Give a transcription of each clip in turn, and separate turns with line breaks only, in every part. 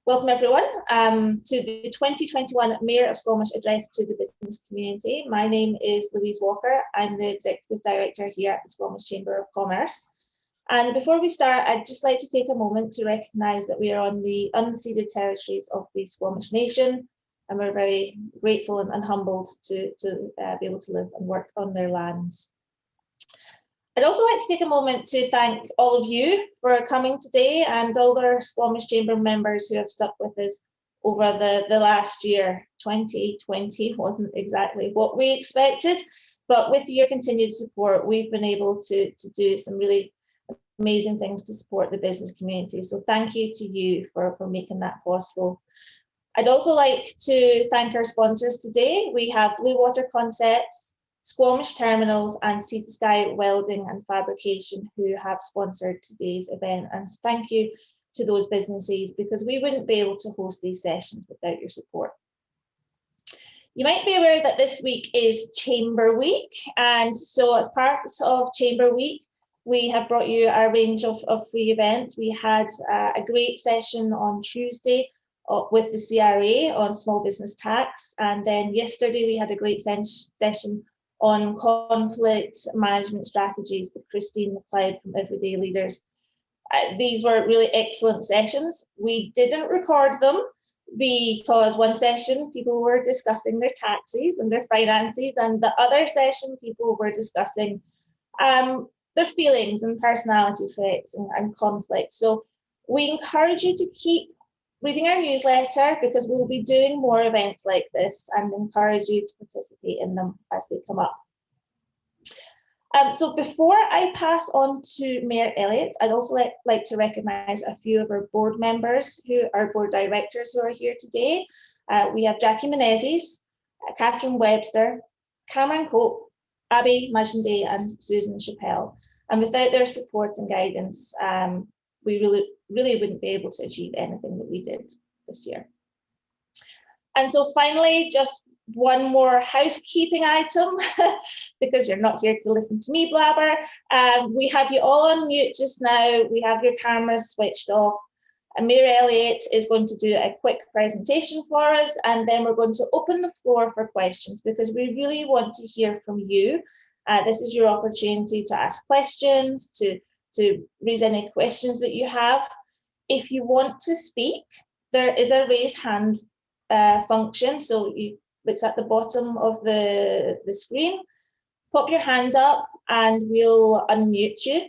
Welcome everyone to the 2021 Mayor of Squamish address to the business community. My name is Louise Walker. I'm the Executive Director here at the Squamish Chamber of Commerce. And before we start, I'd just like to take a moment to recognise that we are on the unceded territories of the Squamish Nation, and we're very grateful and humbled to be able to live and work on their lands. I'd also like to take a moment to thank all of you for coming today and all our Squamish Chamber members who have stuck with us over the last year. 2020 wasn't exactly what we expected, but with your continued support, we've been able to do some really amazing things to support the business community. So thank you to you for making that possible. I'd also like to thank our sponsors today. We have Blue Water Concepts, Squamish Terminals and Sea to Sky Welding and Fabrication who have sponsored today's event, and thank you to those businesses because we wouldn't be able to host these sessions without your support. You might be aware that this week is Chamber Week, and so as part of Chamber Week we have brought you a range of free events. We had a great session on Tuesday with the CRA on small business tax, and then yesterday we had a great session on conflict management strategies with Christine McLeod from Everyday Leaders. These were really excellent sessions. We didn't record them because one session people were discussing their taxes and their finances, and the other session people were discussing their feelings and personality traits and conflict. So we encourage you to keep reading our newsletter because we'll be doing more events like this and encourage you to participate in them as they come up. So before I pass on to Mayor Elliott, I'd also like to recognise a few of our board members, our board directors who are here today. We have Jackie Menezes, Catherine Webster, Cameron Cope, Abby Majenday and Susan Chappelle. And without their support and guidance, we really wouldn't be able to achieve anything that we did this year. And so finally, just one more housekeeping item, because you're not here to listen to me blabber. We have you all on mute just now. We have your cameras switched off. And Mayor Elliott is going to do a quick presentation for us, and then we're going to open the floor for questions because we really want to hear from you. This is your opportunity to ask questions, to raise any questions that you have. If you want to speak, there is a raise hand function. So it's at the bottom of the screen. Pop your hand up and we'll unmute you.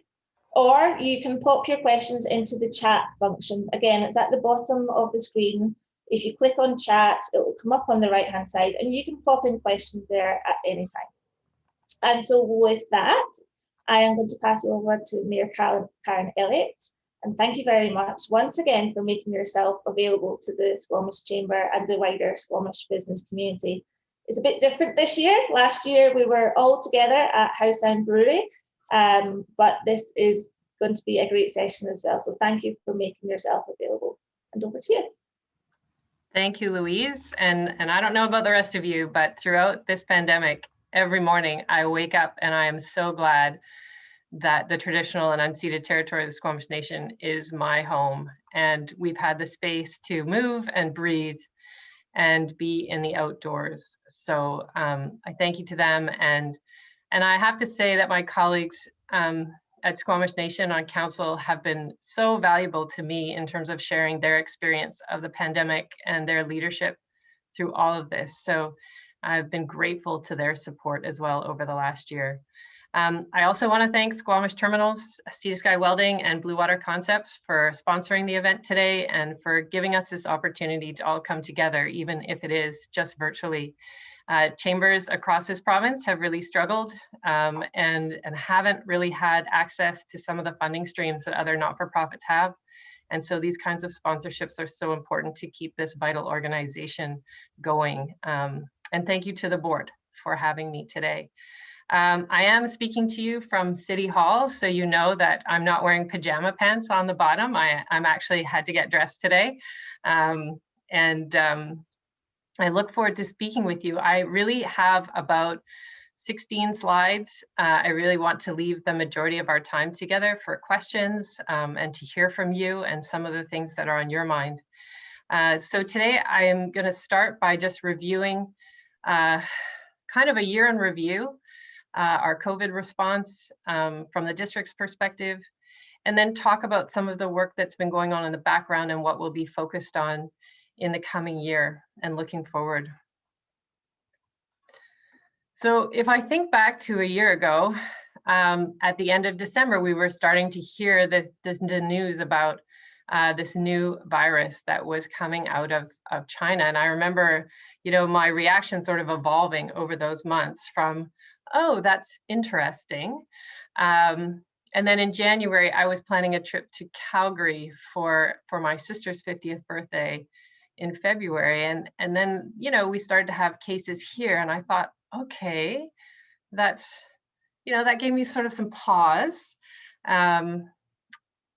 Or you can pop your questions into the chat function. Again, it's at the bottom of the screen. If you click on chat, it will come up on the right-hand side and you can pop in questions there at any time. And so with that, I am going to pass it over to Mayor Karen Elliott. And thank you very much once again for making yourself available to the Squamish Chamber and the wider Squamish business community. It's a bit different this year. Last year we were all together at House and Brewery, but this is going to be a great session as well. So thank you for making yourself available. And over to you.
Thank you, Louise. And I don't know about the rest of you, but throughout this pandemic, every morning I wake up and I am so glad that the traditional and unceded territory of the Squamish Nation is my home. And we've had the space to move and breathe and be in the outdoors. So I thank you to them. And I have to say that my colleagues at Squamish Nation on council have been so valuable to me in terms of sharing their experience of the pandemic and their leadership through all of this. So I've been grateful to their support as well over the last year. I also want to thank Squamish Terminals, Sea to Sky Welding, and Blue Water Concepts for sponsoring the event today and for giving us this opportunity to all come together, even if it is just virtually. Chambers across this province have really struggled and haven't really had access to some of the funding streams that other not-for-profits have. And so these kinds of sponsorships are so important to keep this vital organization going. And thank you to the board for having me today. I am speaking to you from City Hall, so you know that I'm not wearing pajama pants on the bottom. I'm actually had to get dressed today. I look forward to speaking with you. I really have about 16 slides. I really want to leave the majority of our time together for questions and to hear from you and some of the things that are on your mind. So today I am going to start by just reviewing kind of a year in review, our COVID response from the district's perspective, and then talk about some of the work that's been going on in the background and what we'll be focused on in the coming year and looking forward. So if I think back to a year ago, at the end of December, we were starting to hear the news about this new virus that was coming out of China. And I remember, my reaction sort of evolving over those months from, oh, that's interesting. And then in January, I was planning a trip to Calgary for my sister's 50th birthday in February. And then, we started to have cases here. And I thought, okay, that gave me sort of some pause.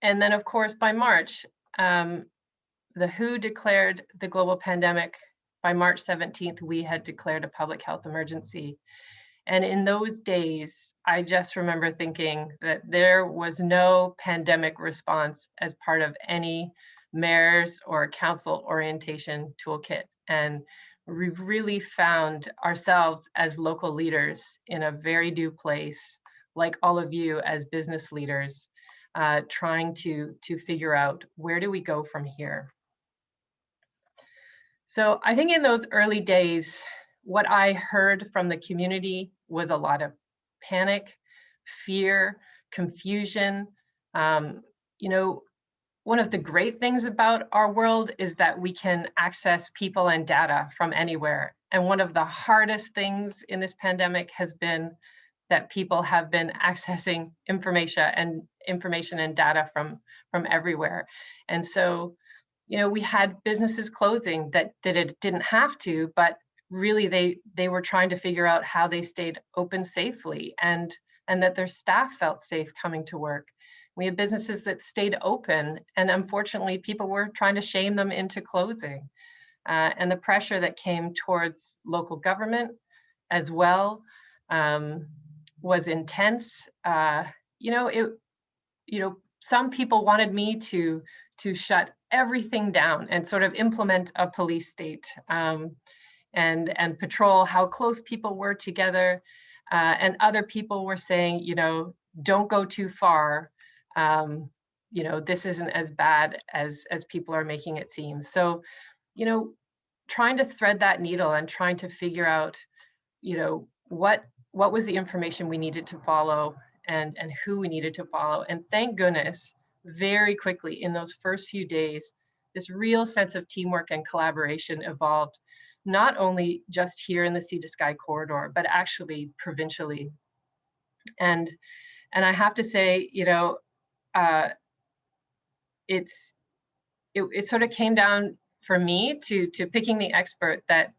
And then, of course, by March, the WHO declared the global pandemic. By March 17th, we had declared a public health emergency. And in those days, I just remember thinking that there was no pandemic response as part of any mayor's or council orientation toolkit. And we really found ourselves as local leaders in a very new place, like all of you as business leaders, trying to figure out, where do we go from here? So I think in those early days, what I heard from the community was a lot of panic, fear, confusion. One of the great things about our world is that we can access people and data from anywhere. And one of the hardest things in this pandemic has been that people have been accessing information and data from everywhere. And so, we had businesses closing that it didn't have to, but really they were trying to figure out how they stayed open safely and that their staff felt safe coming to work. We had businesses that stayed open, and unfortunately, people were trying to shame them into closing. And the pressure that came towards local government as well was intense. Some people wanted me to shut everything down and sort of implement a police state and patrol how close people were together. And other people were saying, don't go too far. This isn't as bad as people are making it seem. So, trying to thread that needle and trying to figure out, what was the information we needed to follow and who we needed to follow. And thank goodness, very quickly in those first few days, this real sense of teamwork and collaboration evolved, not only just here in the Sea to Sky corridor, but actually provincially. And I have to say, it sort of came down for me to picking the expert that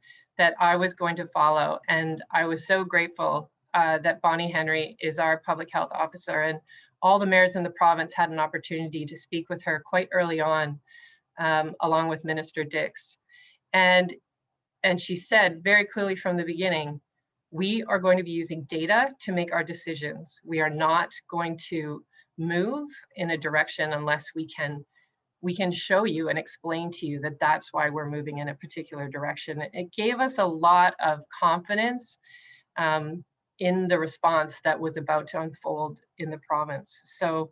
I was going to follow. And I was so grateful that Bonnie Henry is our public health officer, and all the mayors in the province had an opportunity to speak with her quite early on, along with Minister Dix. And she said very clearly from the beginning, we are going to be using data to make our decisions. We are not going to move in a direction unless we can show you and explain to you that that's why we're moving in a particular direction. It gave us a lot of confidence in the response that was about to unfold in the province. So,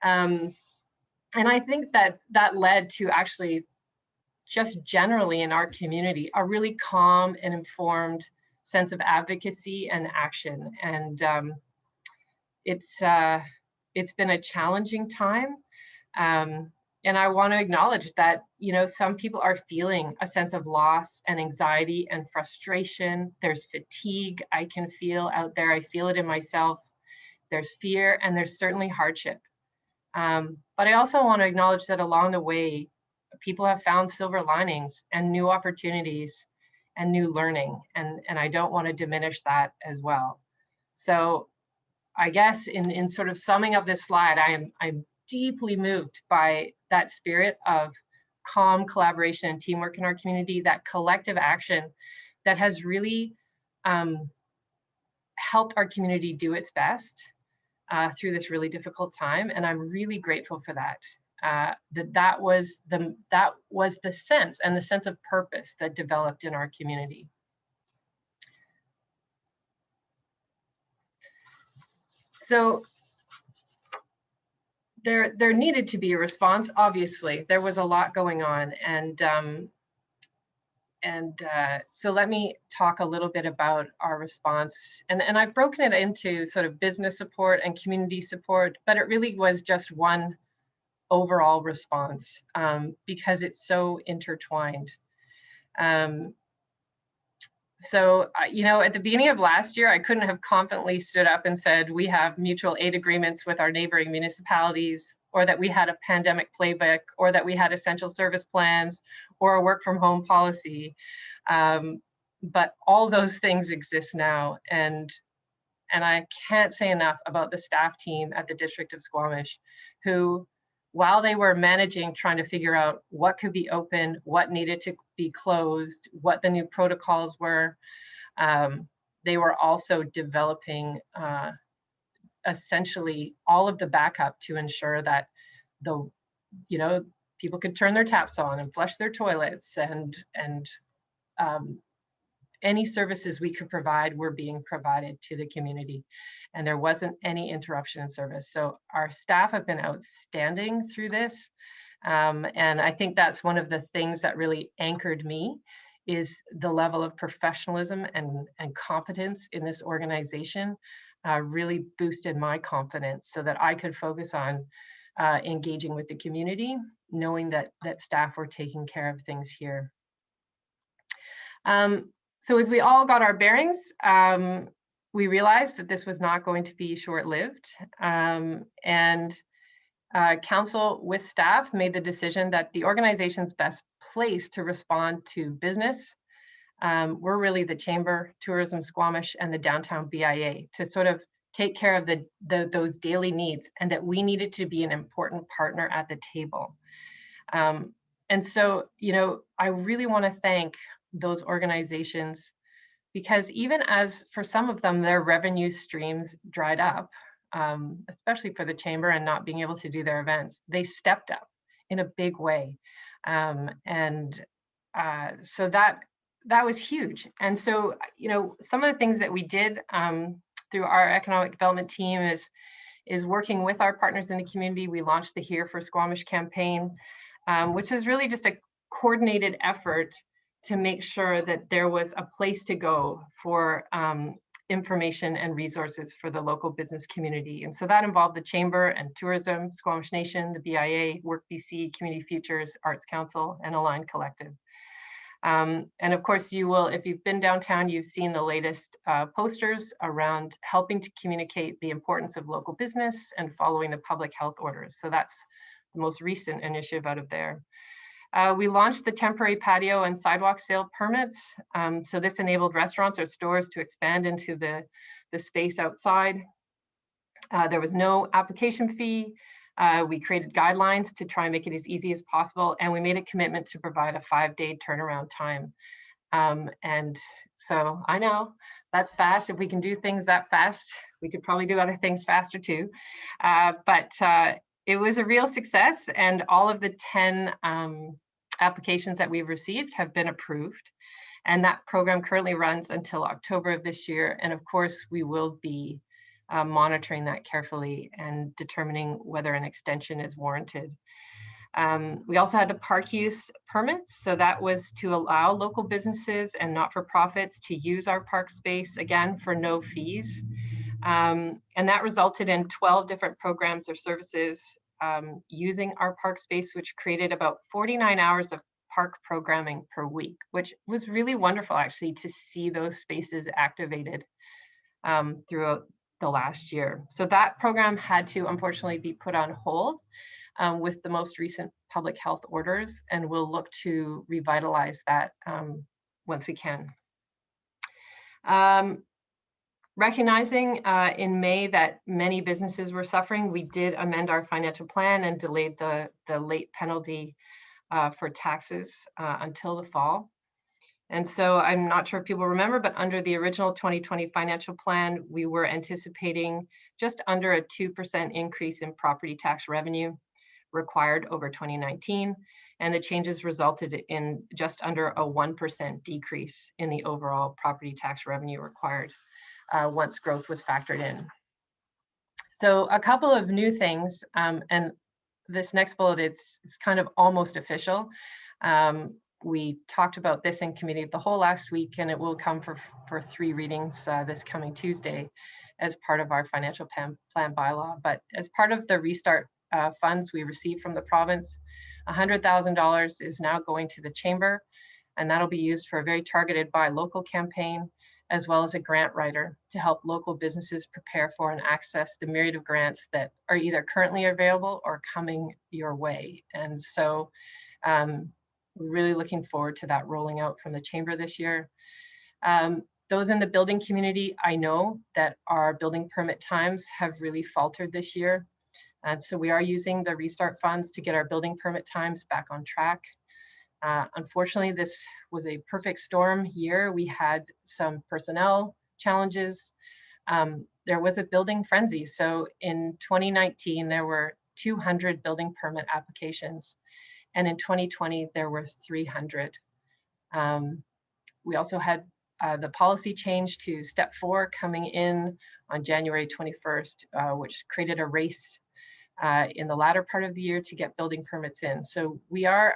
and I think that led to actually just generally in our community, a really calm and informed sense of advocacy and action. And it's been a challenging time. And I want to acknowledge that, some people are feeling a sense of loss and anxiety and frustration. There's fatigue I can feel out there. I feel it in myself. There's fear, and there's certainly hardship. But I also want to acknowledge that along the way, people have found silver linings and new opportunities and new learning. And I don't want to diminish that as well. So I guess in sort of summing up this slide, I'm deeply moved by that spirit of calm collaboration and teamwork in our community, that collective action that has really helped our community do its best through this really difficult time. And I'm really grateful for that. that was the sense and the sense of purpose that developed in our community. So there needed to be a response. Obviously, there was a lot going on, so let me talk a little bit about our response. And I've broken it into sort of business support and community support, but it really was just one overall response because it's so intertwined. So, you know, at the beginning of last year, I couldn't have confidently stood up and said, we have mutual aid agreements with our neighboring municipalities, or that we had a pandemic playbook, or that we had essential service plans, or a work from home policy. But all those things exist now. And I can't say enough about the staff team at the District of Squamish, who, while they were managing, trying to figure out what could be open, what needed to be closed, what the new protocols were, they were also developing essentially all of the backup to ensure that people could turn their taps on and flush their toilets, and any services we could provide were being provided to the community, and there wasn't any interruption in service. So our staff have been outstanding through this. And I think that's one of the things that really anchored me, is the level of professionalism and competence in this organization really boosted my confidence so that I could focus on engaging with the community, knowing that staff were taking care of things here. So as we all got our bearings, we realized that this was not going to be short-lived. Council with staff made the decision that the organization's best place to respond to business were really the Chamber, Tourism Squamish, and the Downtown BIA, to sort of take care of those daily needs, and that we needed to be an important partner at the table. And so, you know, I really want to thank those organizations, because even as for some of them, their revenue streams dried up, especially for the Chamber and not being able to do their events, they stepped up in a big way. So that was huge. And so, you know, some of the things that we did through our economic development team is working with our partners in the community. We launched the Here for Squamish campaign, which is really just a coordinated effort to make sure that there was a place to go for information and resources for the local business community. And so that involved the Chamber and Tourism, Squamish Nation, the BIA, Work BC, Community Futures, Arts Council, and Aligned Collective. And of course, you will, if you've been downtown, you've seen the latest posters around helping to communicate the importance of local business and following the public health orders. So that's the most recent initiative out of there. We launched the temporary patio and sidewalk sale permits. So this enabled restaurants or stores to expand into the space outside. There was no application fee. We created guidelines to try and make it as easy as possible. And we made a commitment to provide a 5-day turnaround time. And so I know that's fast. If we can do things that fast, we could probably do other things faster too. But it was a real success, and all of the 10 applications that we've received have been approved. And that program currently runs until October of this year. And of course, we will be monitoring that carefully and determining whether an extension is warranted. We also had the park use permits. So that was to allow local businesses and not-for-profits to use our park space, again, for no fees. And that resulted in 12 different programs or services using our park space, which created about 49 hours of park programming per week, which was really wonderful, actually, to see those spaces activated throughout the last year. So that program had to, unfortunately, be put on hold with the most recent public health orders, and we'll look to revitalize that once we can. Recognizing in May that many businesses were suffering, we did amend our financial plan and delayed the late penalty for taxes until the fall. And so I'm not sure if people remember, but under the original 2020 financial plan, we were anticipating just under a 2% increase in property tax revenue, required over 2019, and the changes resulted in just under a 1% decrease in the overall property tax revenue required once growth was factored in. So a couple of new things, and this next bullet, it's kind of almost official. We talked about this in committee the whole last week, and it will come for 3 readings this coming Tuesday as part of our financial plan bylaw. But as part of the restart funds we received from the province, $100,000 is now going to the chamber, and that'll be used for a very targeted buy local campaign, as well as a grant writer to help local businesses prepare for and access the myriad of grants that are either currently available or coming your way. And so we're really looking forward to that rolling out from the chamber this year. Those in the building community, I know that our building permit times have really faltered this year. And so we are using the restart funds to get our building permit times back on track. Unfortunately, this was a perfect storm year. We had some personnel challenges. There was a building frenzy. So in 2019, there were 200 building permit applications. And in 2020, there were 300. We also had the policy change to step 4 coming in on January 21st, which created a race in the latter part of the year to get building permits in. So we are,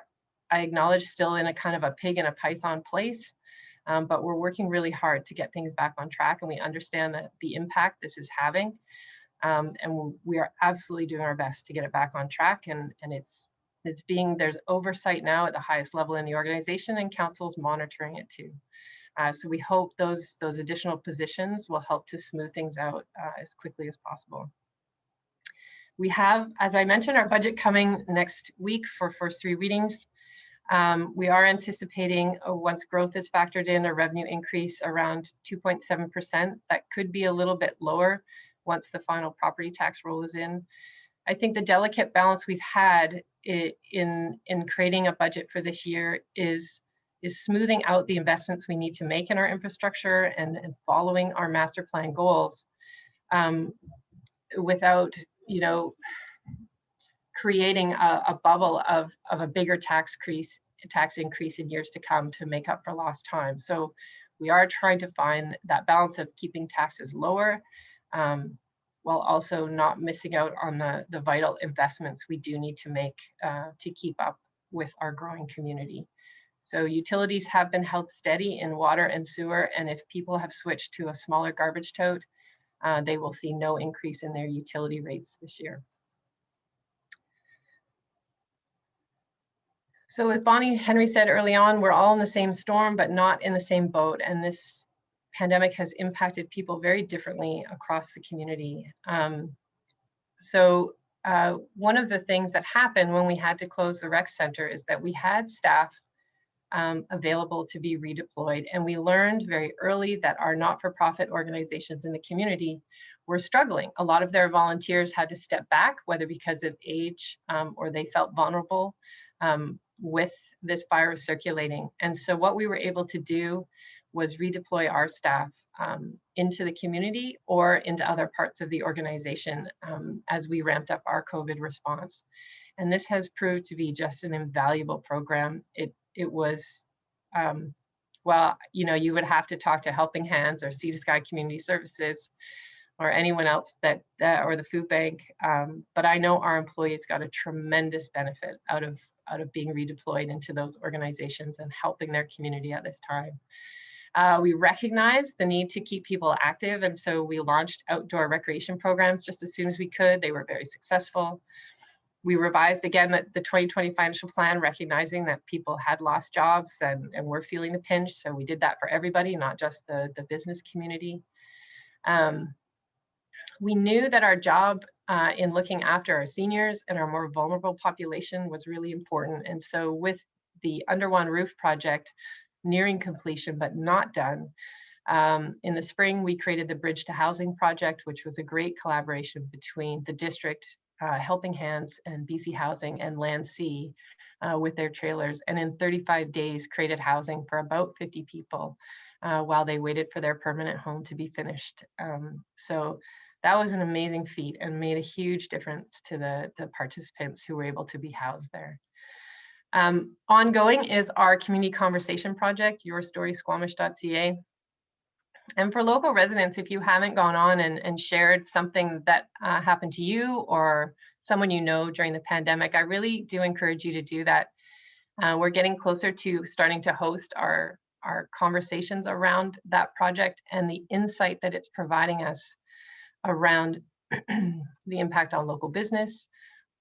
I acknowledge, still in a kind of a pig in a python place, but we're working really hard to get things back on track, and we understand that the impact this is having, and we are absolutely doing our best to get it back on track, and there's oversight now at the highest level in the organization, and council's monitoring it too. So we hope those additional positions will help to smooth things out as quickly as possible. We have, as I mentioned, our budget coming next week for first 3 readings. We are anticipating, once growth is factored in, a revenue increase around 2.7%. That could be a little bit lower once the final property tax roll is in. I think the delicate balance we've had in creating a budget for this year is smoothing out the investments we need to make in our infrastructure and following our master plan goals without, creating a bubble of a bigger tax increase in years to come to make up for lost time. So we are trying to find that balance of keeping taxes lower while also not missing out on the vital investments we do need to make to keep up with our growing community. So utilities have been held steady in water and sewer, and if people have switched to a smaller garbage tote, they will see no increase in their utility rates this year. So as Bonnie Henry said early on, we're all in the same storm, but not in the same boat. And this pandemic has impacted people very differently across the community. One of the things that happened when we had to close the rec center is that we had staff available to be redeployed. And we learned very early that our not-for-profit organizations in the community were struggling. A lot of their volunteers had to step back, whether because of age or they felt vulnerable with this virus circulating. And so what we were able to do was redeploy our staff into the community or into other parts of the organization as we ramped up our COVID response. And this has proved to be just an invaluable program. It was, well, you would have to talk to Helping Hands or Sea to Sky Community Services or anyone else or the food bank. But I know our employees got a tremendous benefit out of being redeployed into those organizations and helping their community at this time. We recognized the need to keep people active, and so we launched outdoor recreation programs just as soon as we could. They were very successful. We revised again the 2020 financial plan, recognizing that people had lost jobs and were feeling the pinch. So we did that for everybody, not just the business community. We knew that our job in looking after our seniors and our more vulnerable population was really important. And so with the Under One Roof project nearing completion but not done, in the spring, we created the Bridge to Housing project, which was a great collaboration between the district, Helping Hands, and BC Housing and Land Sea with their trailers. And in 35 days, created housing for about 50 people while they waited for their permanent home to be finished. So That was an amazing feat and made a huge difference to the participants who were able to be housed there. Ongoing is our community conversation project, yourstorysquamish.ca. And for local residents, if you haven't gone on and shared something that happened to you or someone you know during the pandemic, I really do encourage you to do that. We're getting closer to starting to host our conversations around that project and the insight that it's providing us around the impact on local business,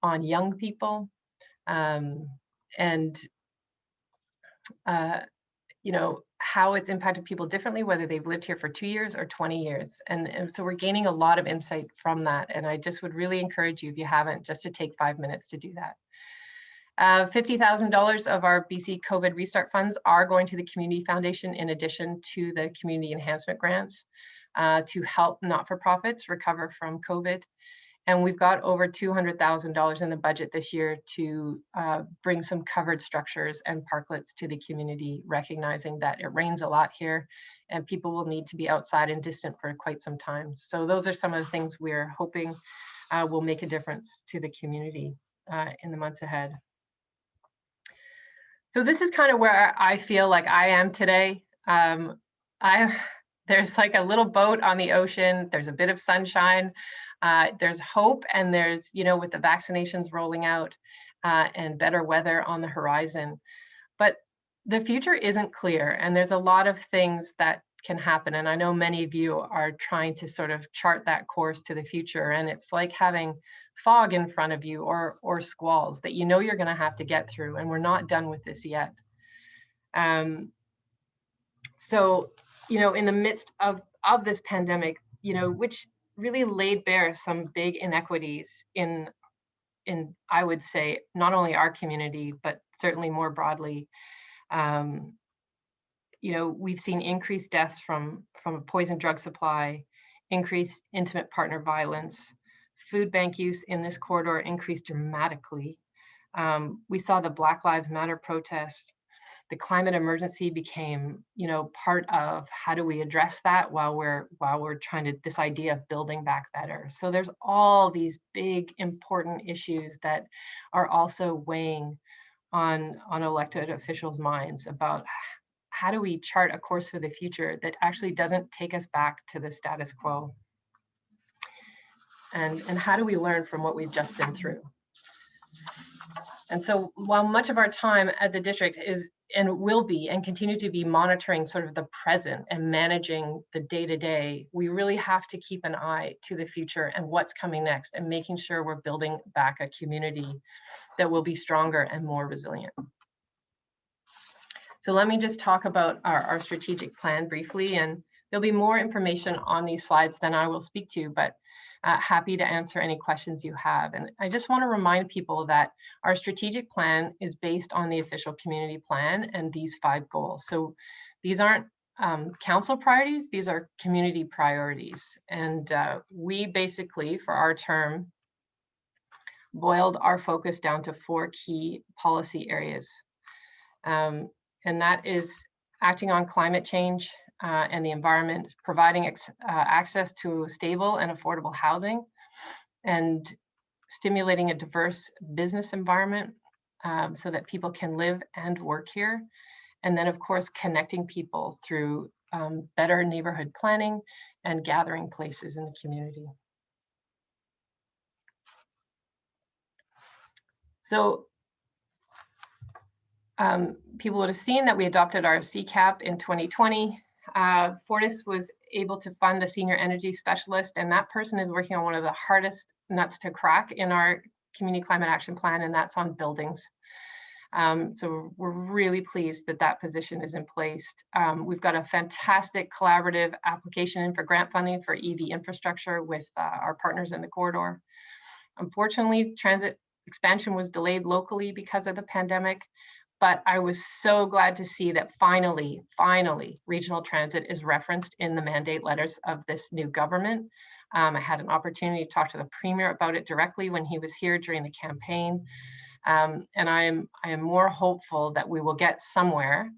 on young people, and you know, how it's impacted people differently, whether they've lived here for 2 years or 20 years. And so we're gaining a lot of insight from that. And I just would really encourage you, if you haven't, just to take 5 minutes to do that. $50,000 of our BC COVID Restart funds are going to the Community Foundation in addition to the community enhancement grants to help not-for-profits recover from COVID. And we've got over $200,000 in the budget this year to bring some covered structures and parklets to the community, recognizing that it rains a lot here and people will need to be outside and distant for quite some time. So those are some of the things we're hoping will make a difference to the community in the months ahead. So this is kind of where I feel like I am today. There's like a little boat on the ocean. There's a bit of sunshine. There's hope, and there's, you know, with the vaccinations rolling out and better weather on the horizon. But the future isn't clear, and there's a lot of things that can happen. And I know many of you are trying to sort of chart that course to the future. And it's like having fog in front of you or squalls that you know you're going to have to get through. And we're not done with this yet. So, you know, in the midst of this pandemic, you know, which really laid bare some big inequities in I would say, not only our community, but certainly more broadly. You know, we've seen increased deaths from a poison drug supply, increased intimate partner violence, food bank use in this corridor increased dramatically. We saw the Black Lives Matter protests. The climate emergency became, you know, part of how do we address that while we're trying to, this idea of building back better. So there's all these big important issues that are also weighing on elected officials' minds about how do we chart a course for the future that actually doesn't take us back to the status quo? And how do we learn from what we've just been through? And so while much of our time at the district is and will be and continue to be monitoring sort of the present and managing the day-to-day, we really have to keep an eye to the future and what's coming next and making sure we're building back a community that will be stronger and more resilient. So let me just talk about our strategic plan briefly, and there'll be more information on these slides than I will speak to, but happy to answer any questions you have. And I just want to remind people that our strategic plan is based on the official community plan and these 5 goals. So these aren't council priorities, these are community priorities. And we basically, for our term, boiled our focus down to 4 key policy areas. And that is acting on climate change and the environment, providing access to stable and affordable housing, and stimulating a diverse business environment so that people can live and work here. And then, of course, connecting people through better neighborhood planning and gathering places in the community. So people would have seen that we adopted our CCAP in 2020. Fortis was able to fund a senior energy specialist, and that person is working on one of the hardest nuts to crack in our community climate action plan, and that's on buildings. So we're really pleased that that position is in place. We've got a fantastic collaborative application in for grant funding for EV infrastructure with our partners in the corridor. Unfortunately, transit expansion was delayed locally because of the pandemic. But I was so glad to see that finally, regional transit is referenced in the mandate letters of this new government. I had an opportunity to talk to the Premier about it directly when he was here during the campaign. And I am more hopeful that we will get somewhere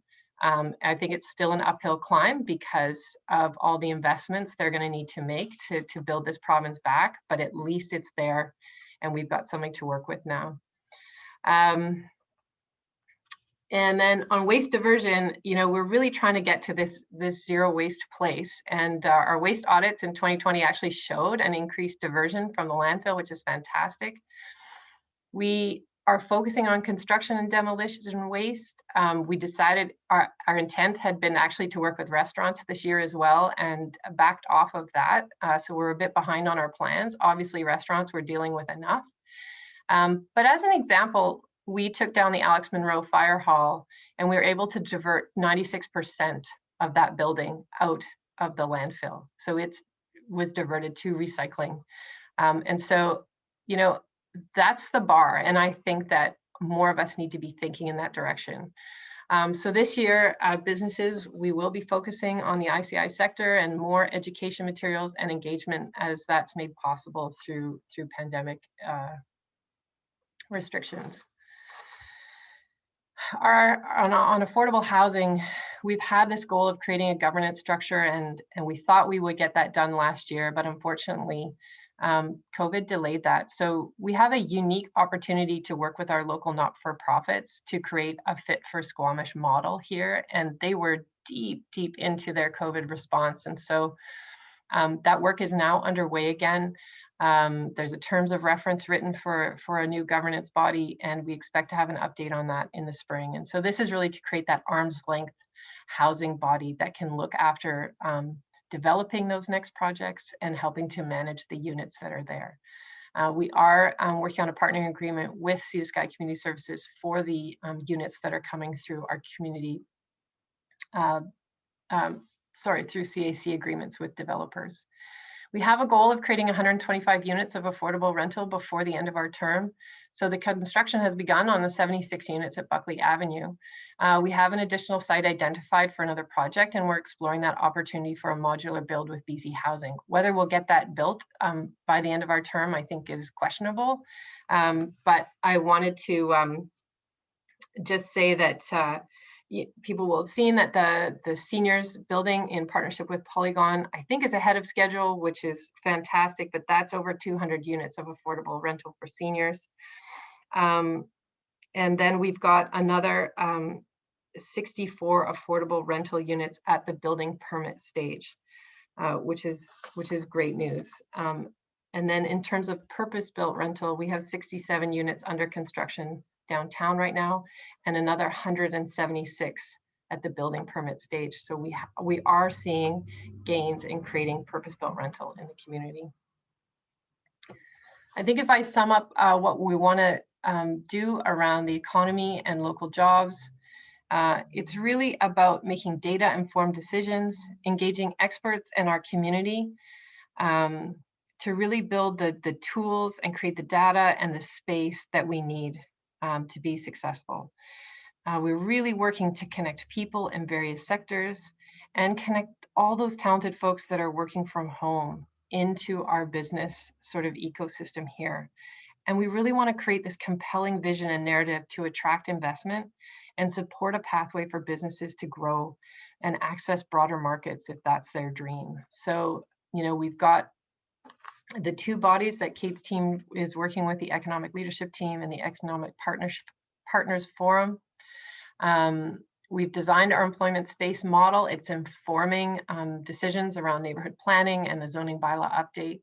I think it's still an uphill climb because of all the investments they're going to need to make to build this province back, but at least it's there and we've got something to work with now. And then on waste diversion, you know, we're really trying to get to this zero waste place. And our waste audits in 2020 actually showed an increased diversion from the landfill, which is fantastic. We are focusing on construction and demolition waste. We decided our intent had been actually to work with restaurants this year as well, and backed off of that. So we're a bit behind on our plans. Obviously, restaurants we're dealing with enough. But as an example, we took down the Alex Monroe Fire Hall and we were able to divert 96% of that building out of the landfill. So it was diverted to recycling. And so, you know, that's the bar. And I think that more of us need to be thinking in that direction. So this year, businesses, we will be focusing on the ICI sector and more education materials and engagement as that's made possible through pandemic restrictions. On affordable housing, we've had this goal of creating a governance structure and we thought we would get that done last year, but unfortunately, COVID delayed that. So we have a unique opportunity to work with our local not-for-profits to create a fit for Squamish model here. And they were deep into their COVID response. And so that work is now underway again. There's a terms of reference written for a new governance body, and we expect to have an update on that in the spring. And so this is really to create that arm's length housing body that can look after developing those next projects and helping to manage the units that are there. We are working on a partnering agreement with Sea to Sky Community Services for the units that are coming through our community, through CAC agreements with developers. We have a goal of creating 125 units of affordable rental before the end of our term. So the construction has begun on the 76 units at Buckley Avenue. We have an additional site identified for another project, and we're exploring that opportunity for a modular build with BC Housing. Whether we'll get that built by the end of our term, I think is questionable. But I wanted to just say that people will have seen that the seniors building in partnership with Polygon, I think is ahead of schedule, which is fantastic, but that's over 200 units of affordable rental for seniors. And then we've got another 64 affordable rental units at the building permit stage, which is great news. And then in terms of purpose-built rental, we have 67 units under construction downtown right now, and another 176 at the building permit stage. So we are seeing gains in creating purpose-built rental in the community. I think if I sum up what we want to do around the economy and local jobs, it's really about making data-informed decisions, engaging experts in our community to really build the tools and create the data and the space that we need to be successful. We're really working to connect people in various sectors and connect all those talented folks that are working from home into our business sort of ecosystem here. And we really want to create this compelling vision and narrative to attract investment and support a pathway for businesses to grow and access broader markets if that's their dream. So, you know, we've got the two bodies that Kate's team is working with, the Economic Leadership Team and the Economic Partners Forum. We've designed our employment space model. It's informing decisions around neighborhood planning and the zoning bylaw update.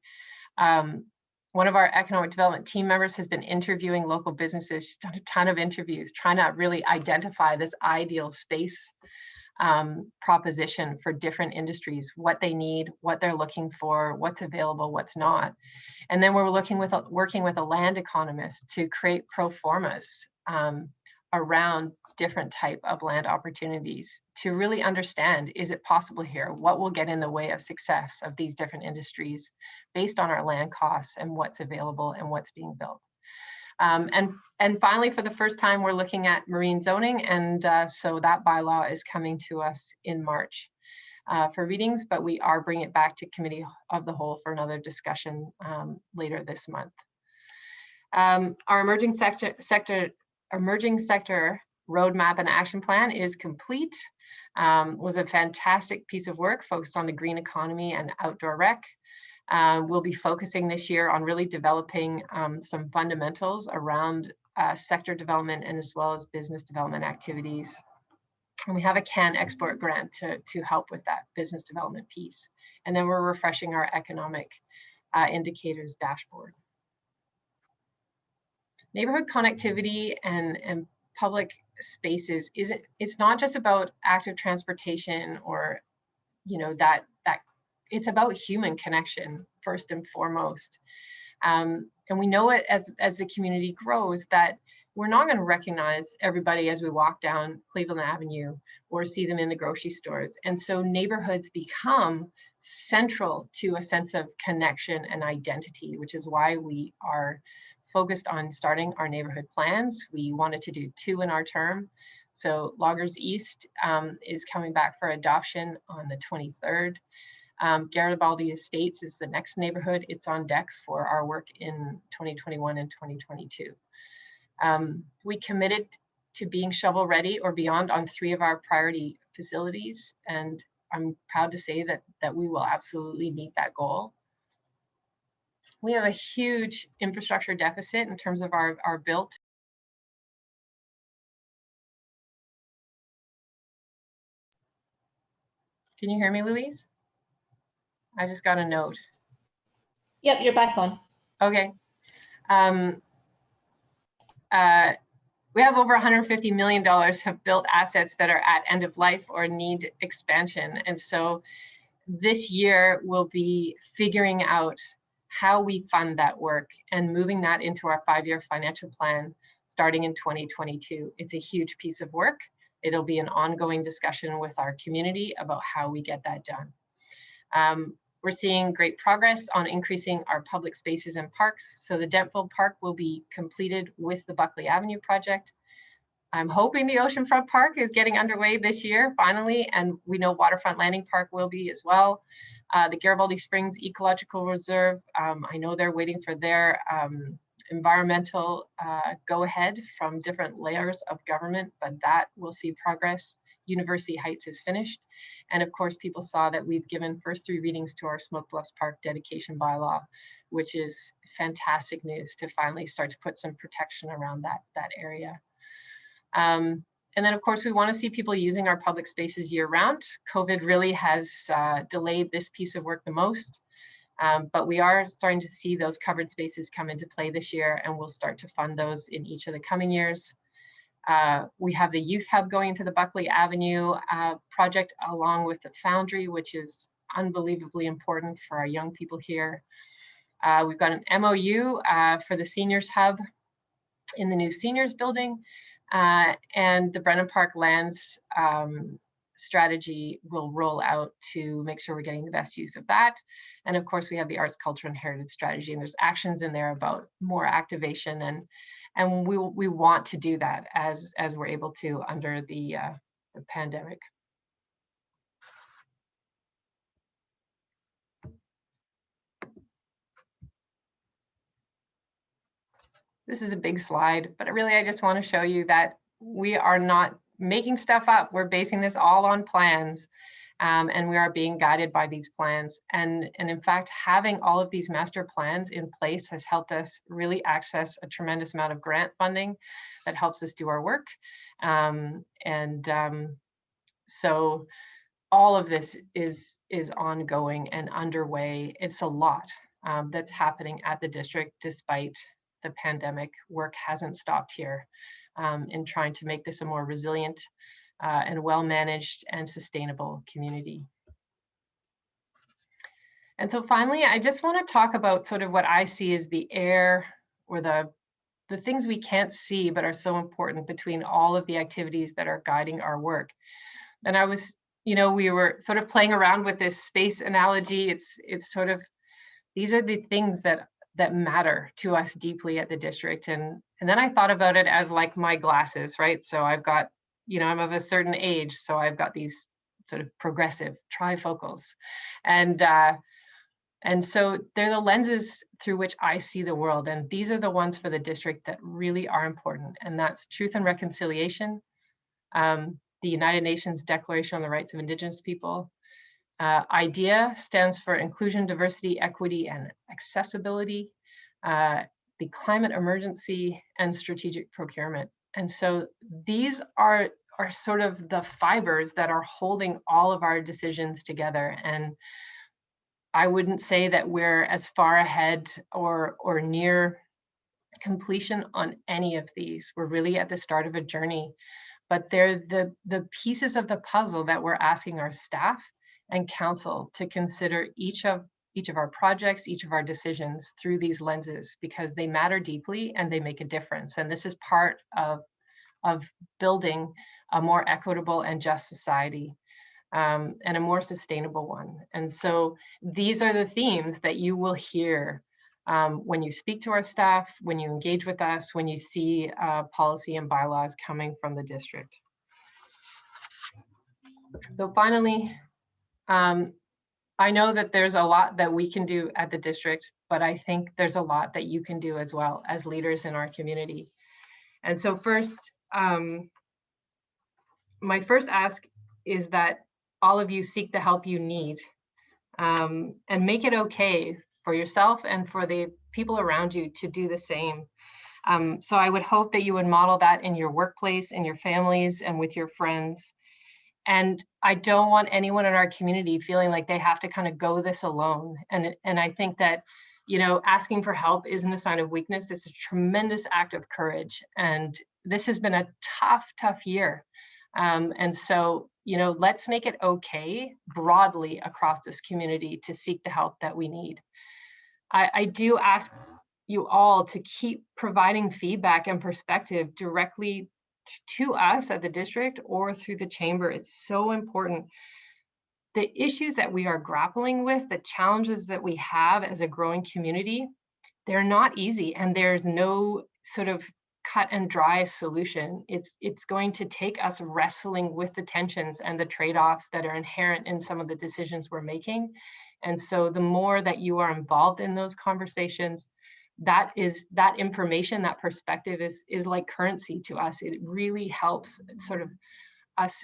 One of our economic development team members has been interviewing local businesses. She's done a ton of interviews, trying to really identify this ideal space proposition for different industries, what they need, what they're looking for, what's available, what's not. And then we're working with a land economist to create pro formas around different type of land opportunities to really understand, is it possible here? What will get in the way of success of these different industries based on our land costs and what's available and what's being built? And finally, for the first time, we're looking at marine zoning, and so that bylaw is coming to us in March for readings, but we are bringing it back to Committee of the Whole for another discussion later this month. Our emerging sector roadmap and action plan is complete. Was a fantastic piece of work focused on the green economy and outdoor rec. We'll be focusing this year on really developing some fundamentals around sector development and as well as business development activities. And we have a CAN export grant to help with that business development piece. And then we're refreshing our economic indicators dashboard. Neighborhood connectivity and public spaces it's not just about active transportation or that it's about human connection first and foremost. And we know it as the community grows that we're not going to recognize everybody as we walk down Cleveland Avenue or see them in the grocery stores. And so neighborhoods become central to a sense of connection and identity, which is why we are focused on starting our neighborhood plans. We wanted to do 2 in our term. So Loggers East is coming back for adoption on the 23rd. Garibaldi Estates is the next neighborhood. It's on deck for our work in 2021 and 2022. We committed to being shovel ready or beyond on 3 of our priority facilities. And I'm proud to say that we will absolutely meet that goal. We have a huge infrastructure deficit in terms of our built. Can you hear me, Louise? I just got a note.
Yep, you're back on.
Okay. We have over $150 million of built assets that are at end of life or need expansion. And so this year we'll be figuring out how we fund that work and moving that into our 5-year financial plan starting in 2022. It's a huge piece of work. It'll be an ongoing discussion with our community about how we get that done. We're seeing great progress on increasing our public spaces and parks. So the Dentville Park will be completed with the Buckley Avenue project. I'm hoping the Oceanfront Park is getting underway this year, finally, and we know Waterfront Landing Park will be as well. The Garibaldi Springs Ecological Reserve, I know they're waiting for their environmental go-ahead from different layers of government, but that will see progress. University Heights is finished. And of course, people saw that we've given first 3 readings to our Smoke Bluffs Park dedication bylaw, which is fantastic news to finally start to put some protection around that area. And then of course, we want to see people using our public spaces year round. COVID really has delayed this piece of work the most, but we are starting to see those covered spaces come into play this year, and we'll start to fund those in each of the coming years. We have the Youth Hub going to the Buckley Avenue project along with the Foundry, which is unbelievably important for our young people here. We've got an MOU for the Seniors Hub in the new Seniors building, and the Brennan Park Lands strategy will roll out to make sure we're getting the best use of that. And of course, we have the Arts, Culture, and Heritage strategy, and there's actions in there about more activation, and we want to do that as we're able to under the pandemic. This is a big slide, but really I just want to show you that we are not making stuff up. We're basing this all on plans, and we are being guided by these plans. And in fact, having all of these master plans in place has helped us really access a tremendous amount of grant funding that helps us do our work. So all of this is ongoing and underway. It's a lot that's happening at the district despite the pandemic. Work hasn't stopped here in trying to make this a more resilient and well-managed and sustainable community. And so finally, I just want to talk about sort of what I see as the air or the things we can't see but are so important between all of the activities that are guiding our work. And I was, we were sort of playing around with this space analogy. It's sort of, these are the things that matter to us deeply at the district. And then I thought about it as like my glasses, right? So I've got, I'm of a certain age, so I've got these sort of progressive trifocals. And so they're the lenses through which I see the world. And these are the ones for the district that really are important. And that's truth and reconciliation, the United Nations Declaration on the Rights of Indigenous People. IDEA stands for Inclusion, Diversity, Equity, and Accessibility, the climate emergency, and strategic procurement. And so these are sort of the fibers that are holding all of our decisions together. And I wouldn't say that we're as far ahead or near completion on any of these. We're really at the start of a journey, but they're the pieces of the puzzle that we're asking our staff and council to consider each of our projects, each of our decisions through these lenses, because they matter deeply and they make a difference. And this is part of building a more equitable and just society, and a more sustainable one. And so these are the themes that you will hear when you speak to our staff, when you engage with us, when you see policy and bylaws coming from the district. So finally, I know that there's a lot that we can do at the district, but I think there's a lot that you can do as well as leaders in our community. And so first, my first ask is that all of you seek the help you need, and make it okay for yourself and for the people around you to do the same. So I would hope that you would model that in your workplace, in your families, and with your friends. And I don't want anyone in our community feeling like they have to kind of go this alone. And I think that, you know, asking for help isn't a sign of weakness. It's a tremendous act of courage. And this has been a tough year. And so, you know, let's make it okay broadly across this community to seek the help that we need. I do ask you all to keep providing feedback and perspective directly to us at the district or through the chamber. It's so important. The issues that we are grappling with, the challenges that we have as a growing community, they're not easy, and there's no sort of cut and dry solution. It's going to take us wrestling with the tensions and the trade-offs that are inherent in some of the decisions we're making. And so the more that you are involved in those conversations, that information, that perspective is like currency to us. It really helps sort of us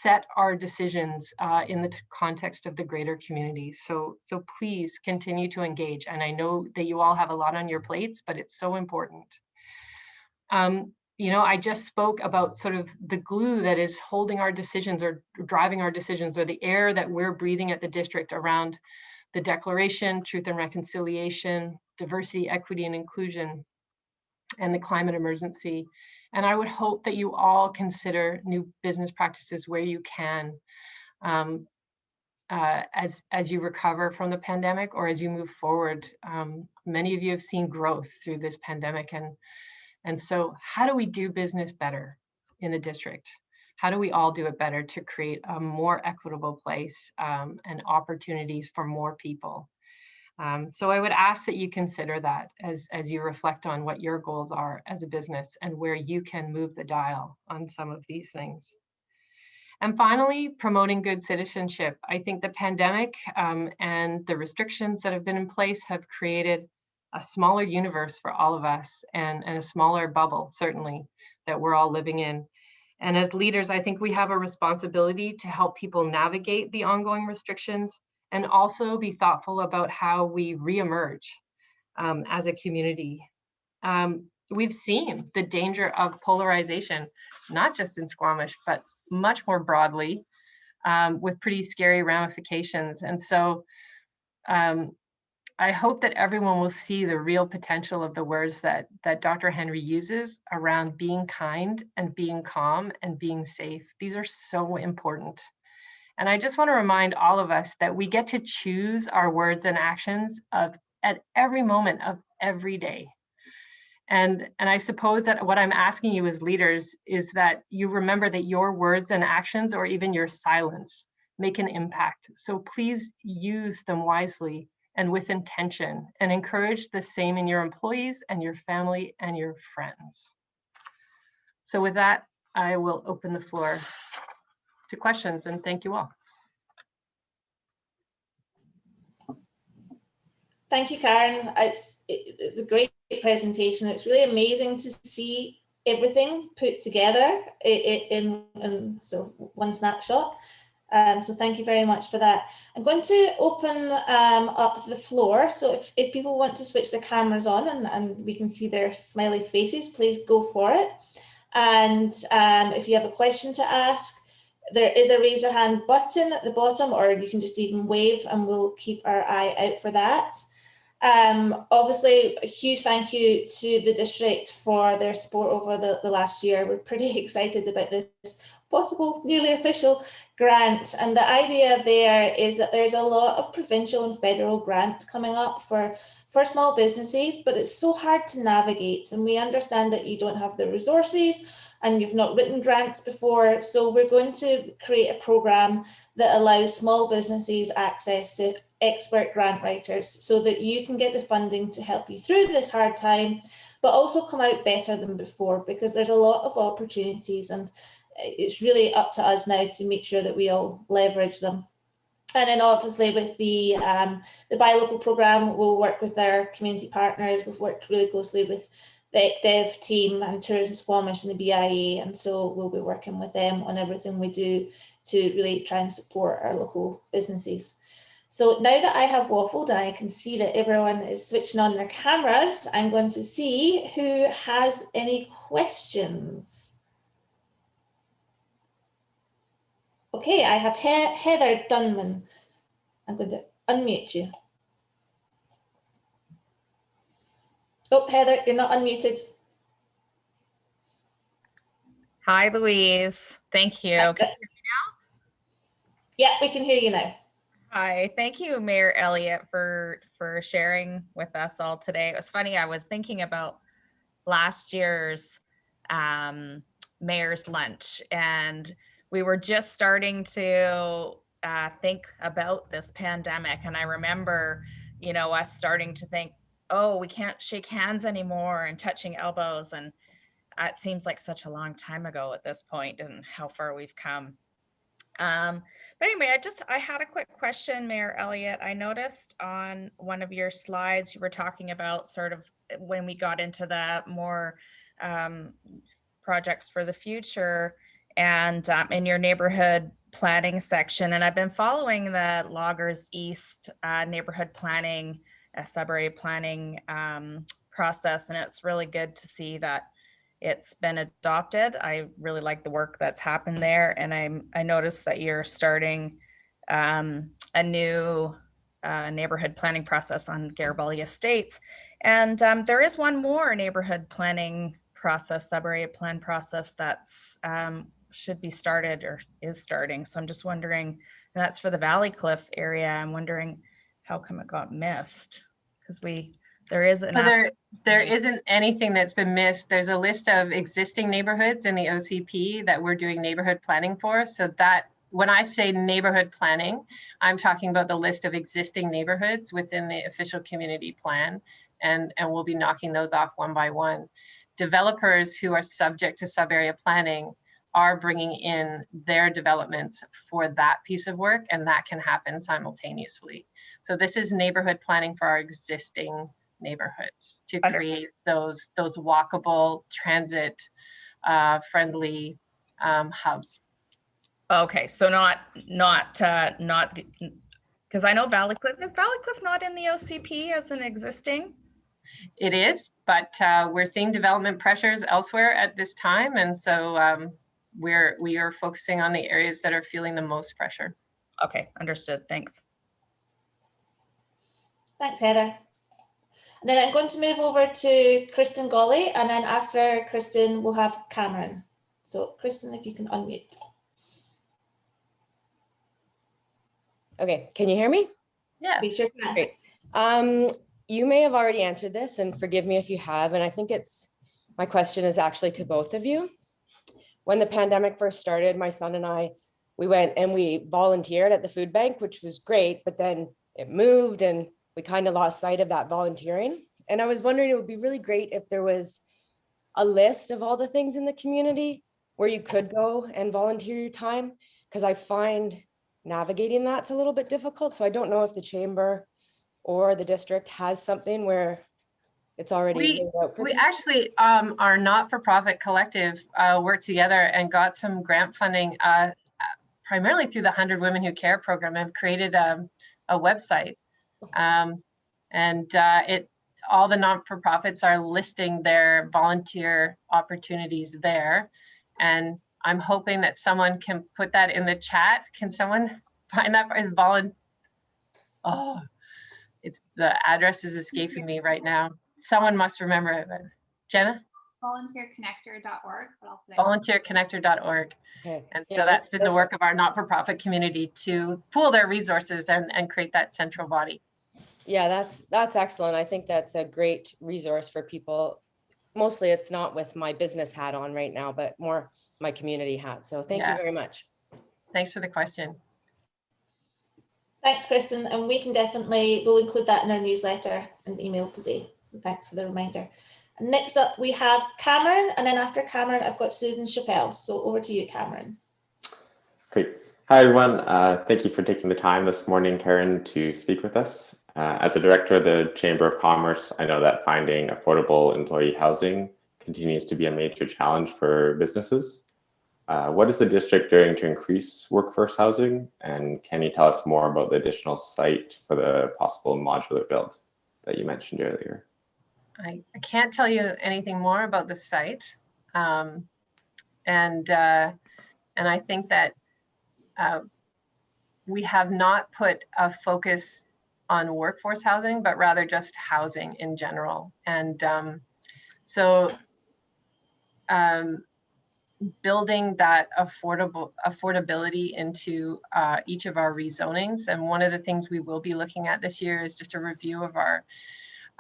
set our decisions in the context of the greater community. So please continue to engage. And I know that you all have a lot on your plates, but it's so important. You know, I just spoke about sort of the glue that is holding our decisions or driving our decisions, or the air that we're breathing at the district around the Declaration, Truth and Reconciliation, Diversity, Equity, and Inclusion, and the climate emergency. And I would hope that you all consider new business practices where you can, as you recover from the pandemic or as you move forward. Many of you have seen growth through this pandemic. And so how do we do business better in the district? How do we all do it better to create a more equitable place and opportunities for more people? So I would ask that you consider that as you reflect on what your goals are as a business and where you can move the dial on some of these things. And finally, promoting good citizenship. I think the pandemic and the restrictions that have been in place have created a smaller universe for all of us, and a smaller bubble, certainly, that we're all living in. And as leaders, I think we have a responsibility to help people navigate the ongoing restrictions and also be thoughtful about how we reemerge as a community. We've seen the danger of polarization, not just in Squamish, but much more broadly, with pretty scary ramifications. And so I hope that everyone will see the real potential of the words that Dr. Henry uses around being kind and being calm and being safe. These are so important. And I just want to remind all of us that we get to choose our words and actions at every moment of every day. And I suppose that what I'm asking you as leaders is that you remember that your words and actions, or even your silence, make an impact. So please use them wisely and with intention, and encourage the same in your employees and your family and your friends. So with that, I will open the floor to questions, and thank you all.
Thank you, Karen. It's a great presentation. It's really amazing to see everything put together in sort of one snapshot. So thank you very much for that. I'm going to open up the floor. So if people want to switch their cameras on and we can see their smiley faces, please go for it. And if you have a question to ask, there is a raise your hand button at the bottom, or you can just even wave and we'll keep our eye out for that. Obviously, a huge thank you to the district for their support over the last year. We're pretty excited about this possible nearly official grant, and the idea there is that there's a lot of provincial and federal grants coming up for small businesses, but it's so hard to navigate, and we understand that you don't have the resources and you've not written grants before. So we're going to create a program that allows small businesses access to expert grant writers so that you can get the funding to help you through this hard time, but also come out better than before, because there's a lot of opportunities and it's really up to us now to make sure that we all leverage them. And then obviously with the Buy Local programme, we'll work with our community partners. We've worked really closely with the ECDEV team and Tourism Squamish and the BIA, and so we'll be working with them on everything we do to really try and support our local businesses. So now that I have waffled and I can see that everyone is switching on their cameras, I'm going to see who has any questions. Okay, I have Heather Dunman. I'm going to unmute you. Oh, Heather, you're not unmuted.
Hi, Louise. Thank you. Can you hear me now?
Yeah, we can hear you now.
Hi, thank you, Mayor Elliott, for sharing with us all today. It was funny, I was thinking about last year's mayor's lunch, and we were just starting to think about this pandemic. And I remember, you know, us starting to think, oh, we can't shake hands anymore and touching elbows. And it seems like such a long time ago at this point and how far we've come. But anyway, I had a quick question, Mayor Elliott. I noticed on one of your slides, you were talking about sort of when we got into the more projects for the future and in your neighborhood planning section. And I've been following the Loggers East neighborhood planning, sub-area planning process. And it's really good to see that it's been adopted. I really like the work that's happened there. And I noticed that you're starting a new neighborhood planning process on Garibaldi Estates. And there is one more neighborhood planning process, sub-area plan process that's should be started or is starting. So I'm just wondering, and that's for the Valley Cliff area. I'm wondering how come it got missed? Because there
isn't anything that's been missed. There's a list of existing neighborhoods in the OCP that we're doing neighborhood planning for. So that when I say neighborhood planning, I'm talking about the list of existing neighborhoods within the official community plan, and we'll be knocking those off one by one. Developers who are subject to sub-area planning are bringing in their developments for that piece of work, and that can happen simultaneously. So this is neighborhood planning for our existing neighborhoods to create those walkable, transit friendly hubs.
Okay, so not because I know Valley Cliff, is Valley Cliff not in the OCP as an existing?
It is, but we're seeing development pressures elsewhere at this time, and so we are focusing on the areas that are feeling the most pressure.
Okay, understood. Thanks.
Thanks, Heather. And then I'm going to move over to Kristen Golly, and then after Kristen, we'll have Cameron. So Kristen, if you can unmute.
Okay, can you hear me?
Yeah.
We sure can.
Great. You may have already answered this, and forgive me if you have, and I think my question is actually to both of you. When the pandemic first started, my son and I, we went and we volunteered at the food bank, which was great, but then it moved and we kind of lost sight of that volunteering. And I was wondering, it would be really great if there was a list of all the things in the community where you could go and volunteer your time, because I find navigating that's a little bit difficult. So I don't know if the chamber or the district has something where It's already laid out for
We
people?
actually, our not-for-profit collective worked together and got some grant funding, primarily through the 100 Women Who Care program, and have created a website. All the not-for-profits are listing their volunteer opportunities there. And I'm hoping that someone can put that in the chat. Can someone find that for volunteer? Oh, the address is escaping me right now. Someone must remember it. Jenna?
Volunteerconnector.org.
Volunteerconnector.org.
Okay.
And so
Yeah,
that's been the work of our not-for-profit community to pool their resources and create that central body.
Yeah, that's excellent. I think that's a great resource for people. Mostly it's not with my business hat on right now, but more my community hat. So thank you very much.
Thanks for the question.
Thanks, Kristen. And we'll include that in our newsletter and email today. So thanks for the reminder. And next up, we have Cameron. And then after Cameron, I've got Susan Chappelle. So over to you, Cameron.
Great. Hi, everyone. Thank you for taking the time this morning, Karen, to speak with us. As a director of the Chamber of Commerce, I know that finding affordable employee housing continues to be a major challenge for businesses. What is the district doing to increase workforce housing? And can you tell us more about the additional site for the possible modular build that you mentioned earlier?
I can't tell you anything more about the site. And I think that we have not put a focus on workforce housing, but rather just housing in general. And building that affordability into each of our rezonings. And one of the things we will be looking at this year is just a review of our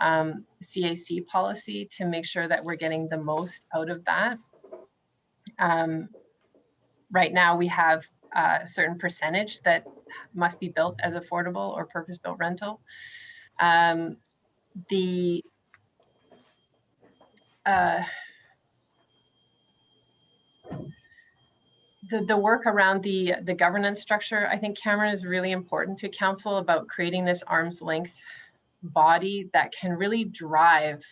CAC policy to make sure that we're getting the most out of that. Right now we have a certain percentage that must be built as affordable or purpose-built rental. The work around the governance structure, I think, Cameron, is really important to council about creating this arm's length body that can really drive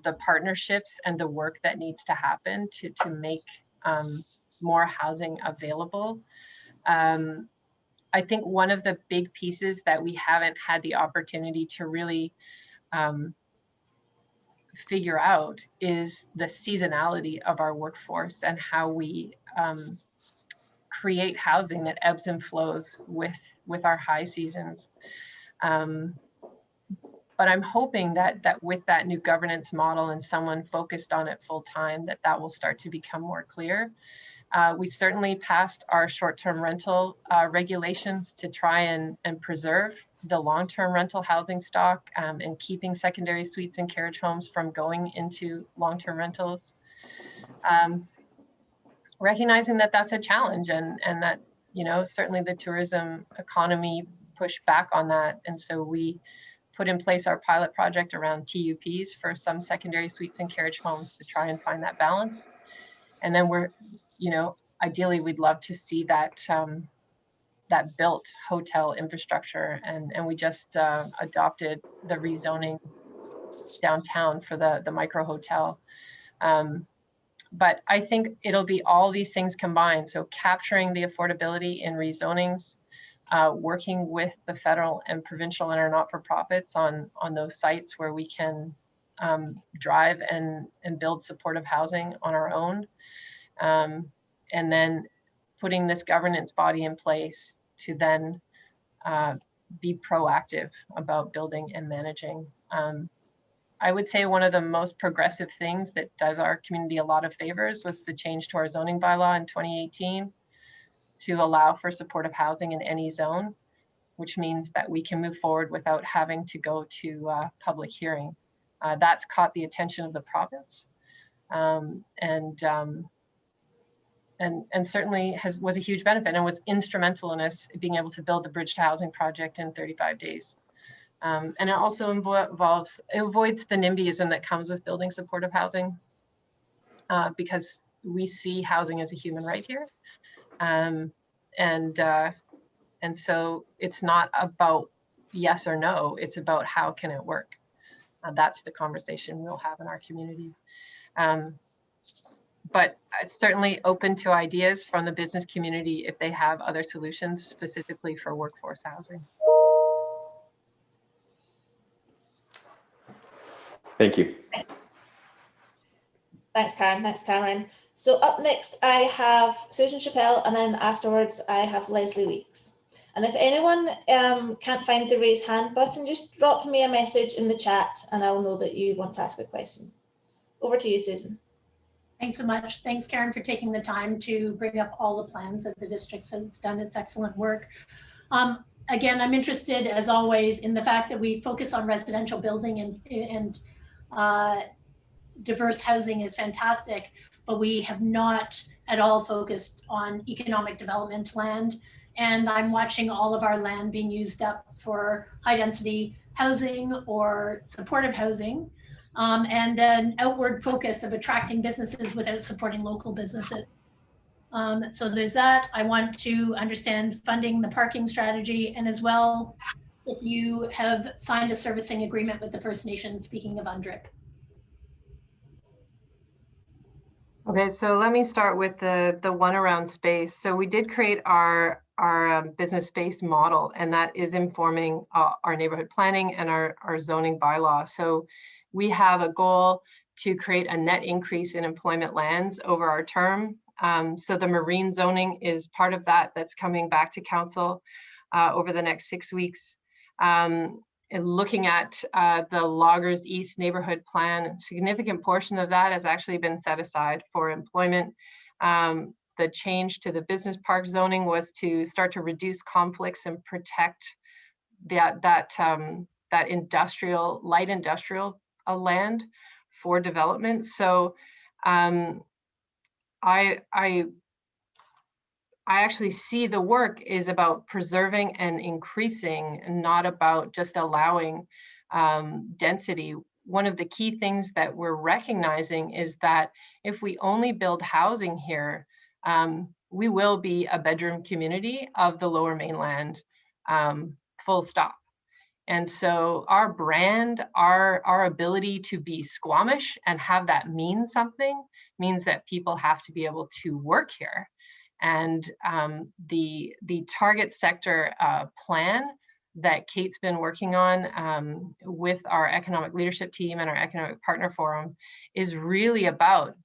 the partnerships and the work that needs to happen to make more housing available. I think one of the big pieces that we haven't had the opportunity to really figure out is the seasonality of our workforce and how we create housing that ebbs and flows with our high seasons. But I'm hoping that with that new governance model and someone focused on it full time, that will start to become more clear. We certainly passed our short-term rental regulations to try and preserve the long-term rental housing stock and keeping secondary suites and carriage homes from going into long-term rentals. Recognizing that that's a challenge and that, certainly the tourism economy pushed back on that. And so we put in place our pilot project around TUPs for some secondary suites and carriage homes to try and find that balance. And then we're, ideally we'd love to see that that built hotel infrastructure. And we just adopted the rezoning downtown for the micro hotel. But I think it'll be all these things combined. So capturing the affordability in rezonings, working with the federal and provincial and our not-for-profits on those sites where we can drive and build supportive housing on our own. And then putting this governance body in place to then be proactive about building and managing. I would say one of the most progressive things that does our community a lot of favors was the change to our zoning bylaw in 2018 to allow for supportive housing in any zone, which means that we can move forward without having to go to public hearing. That's caught the attention of the province and certainly was a huge benefit and was instrumental in us being able to build the Bridge to Housing project in 35 days. And it also avoids the NIMBYism that comes with building supportive housing because we see housing as a human right here. And so it's not about yes or no, it's about how can it work. that's the conversation we'll have in our community. But certainly open to ideas from the business community if they have other solutions specifically for workforce housing.
Thank you.
Thanks, Karen. Thanks, Caroline. So up next, I have Susan Chappell, and then afterwards, I have Leslie Weeks. And if anyone can't find the raise hand button, just drop me a message in the chat and I'll know that you want to ask a question. Over to you, Susan.
Thanks so much. Thanks, Karen, for taking the time to bring up all the plans that the district has done. It's excellent work. Again, I'm interested, as always, in the fact that we focus on residential building and diverse housing is fantastic, but we have not at all focused on economic development land. And I'm watching all of our land being used up for high density housing or supportive housing. And then outward focus of attracting businesses without supporting local businesses. So there's that. I want to understand funding the parking strategy, and as well, if you have signed a servicing agreement with the First Nations, speaking of UNDRIP.
Okay, so let me start with the one around space. So we did create our business space model, and that is informing our neighborhood planning and our zoning bylaw. So we have a goal to create a net increase in employment lands over our term. So the marine zoning is part of that. That's coming back to council over the next 6 weeks. And looking at the Loggers East neighborhood plan, a significant portion of that has actually been set aside for employment. The change to the business park zoning was to start to reduce conflicts and protect that industrial, light industrial land for development. So I actually see the work is about preserving and increasing, and not about just allowing density. One of the key things that we're recognizing is that if we only build housing here, we will be a bedroom community of the Lower Mainland, full stop. And so our brand, our ability to be Squamish and have that mean something, means that people have to be able to work here. And the target sector plan that Kate's been working on with our economic leadership team and our economic partner forum is really about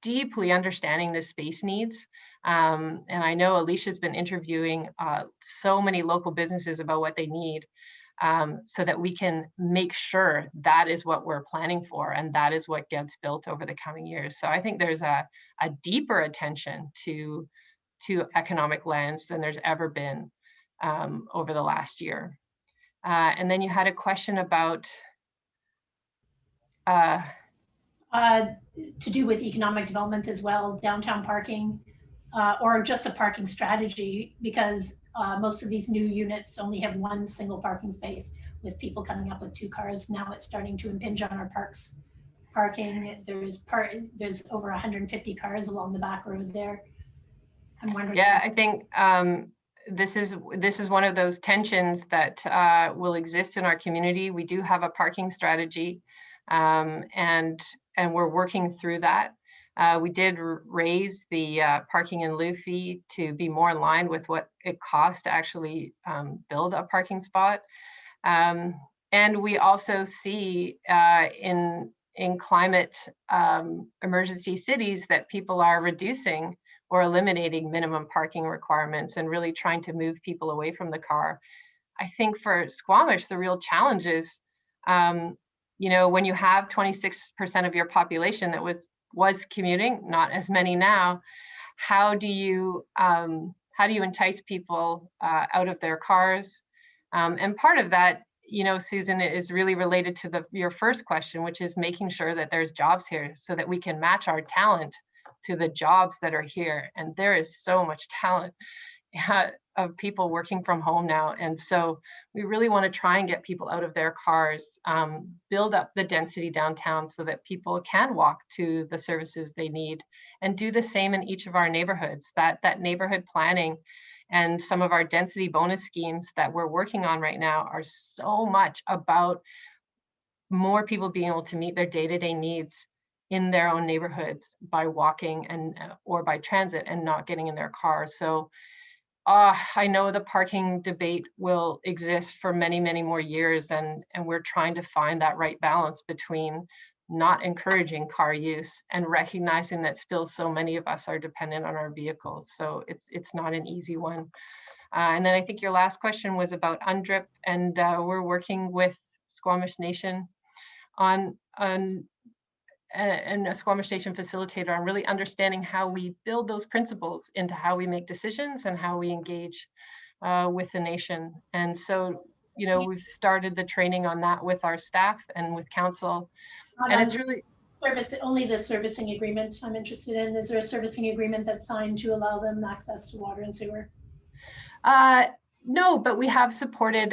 deeply understanding the space needs. And I know Alicia's been interviewing so many local businesses about what they need, so that we can make sure that is what we're planning for, and that is what gets built over the coming years. So I think there's a deeper attention to economic lands than there's ever been over the last year. And then you had a question about
to do with economic development as well, downtown parking, or just a parking strategy, because most of these new units only have one single parking space, with people coming up with 2 cars. Now it's starting to impinge on our parks parking. There's over 150 cars along the back road there. I'm wondering.
Yeah, I think this is one of those tensions that will exist in our community. We do have a parking strategy, and we're working through that. We did raise the parking in lieu fee to be more in line with what it costs to actually build a parking spot. And we also see in climate emergency cities that people are reducing or eliminating minimum parking requirements and really trying to move people away from the car. I think for Squamish, the real challenge is, when you have 26% of your population that was commuting, not as many now, how do you entice people out of their cars? And part of that, Susan, is really related to your first question, which is making sure that there's jobs here so that we can match our talent to the jobs that are here. And there is so much talent of people working from home now. And so we really want to try and get people out of their cars, build up the density downtown so that people can walk to the services they need, and do the same in each of our neighborhoods. That neighborhood planning and some of our density bonus schemes that we're working on right now are so much about more people being able to meet their day-to-day needs in their own neighborhoods by walking and or by transit and not getting in their car. So I know the parking debate will exist for many, many more years, and we're trying to find that right balance between not encouraging car use and recognizing that still so many of us are dependent on our vehicles. So it's not an easy one. And then I think your last question was about UNDRIP, and we're working with Squamish Nation on and a Squamish Nation facilitator on really understanding how we build those principles into how we make decisions and how we engage with the nation. And so, you know, we've started the training on that with our staff and with council. And it's really
only the servicing agreement I'm interested in. Is there a servicing agreement that's signed to allow them access to water and sewer?
No, but we have supported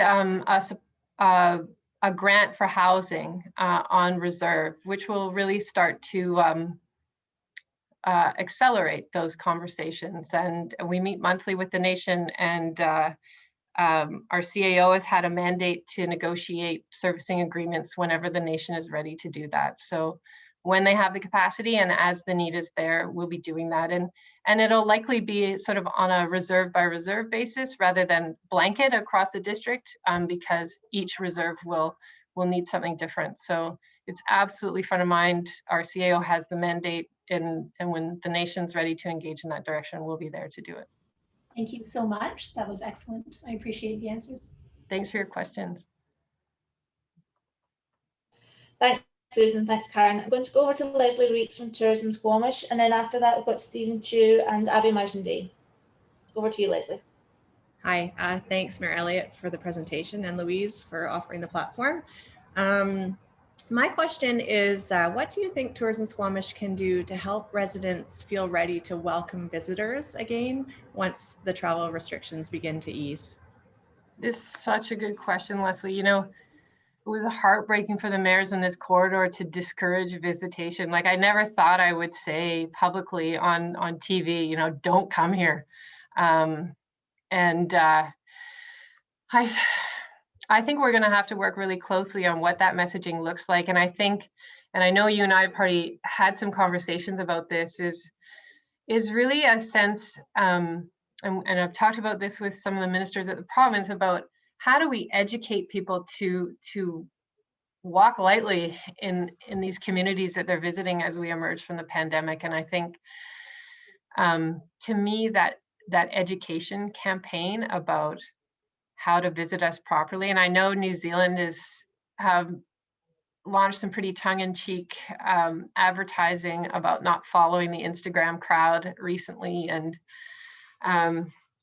a grant for housing on reserve, which will really start to accelerate those conversations. And we meet monthly with the nation, and our CAO has had a mandate to negotiate servicing agreements whenever the nation is ready to do that. So when they have the capacity and as the need is there, we'll be doing that. And it'll likely be sort of on a reserve by reserve basis rather than blanket across the district, because each reserve will need something different. So it's absolutely front of mind. Our CAO has the mandate, and when the nation's ready to engage in that direction, we'll be there to do it.
Thank you so much. That was excellent. I appreciate the answers.
Thanks for your questions.
Thanks, Susan. Thanks, Karen. I'm going to go over to Leslie Reeks from Tourism Squamish, and then after that, we've got Stephen Chu and Abby Majenday. Over to you, Leslie.
Hi, thanks, Mayor Elliott, for the presentation, and Louise for offering the platform. My question is, what do you think Tourism Squamish can do to help residents feel ready to welcome visitors again once the travel restrictions begin to ease?
This is such a good question, Leslie. You know, it was heartbreaking for the mayors in this corridor to discourage visitation. Like, I never thought I would say publicly on TV, you know, don't come here. I think we're going to have to work really closely on what that messaging looks like. And I think, and I know you and I have already had some conversations about this, is really a sense, and I've talked about this with some of the ministers at the province, about how do we educate people to walk lightly in these communities that they're visiting as we emerge from the pandemic. And I think, to me, that education campaign about how to visit us properly. And I know New Zealand have launched some pretty tongue-in-cheek advertising about not following the Instagram crowd recently. And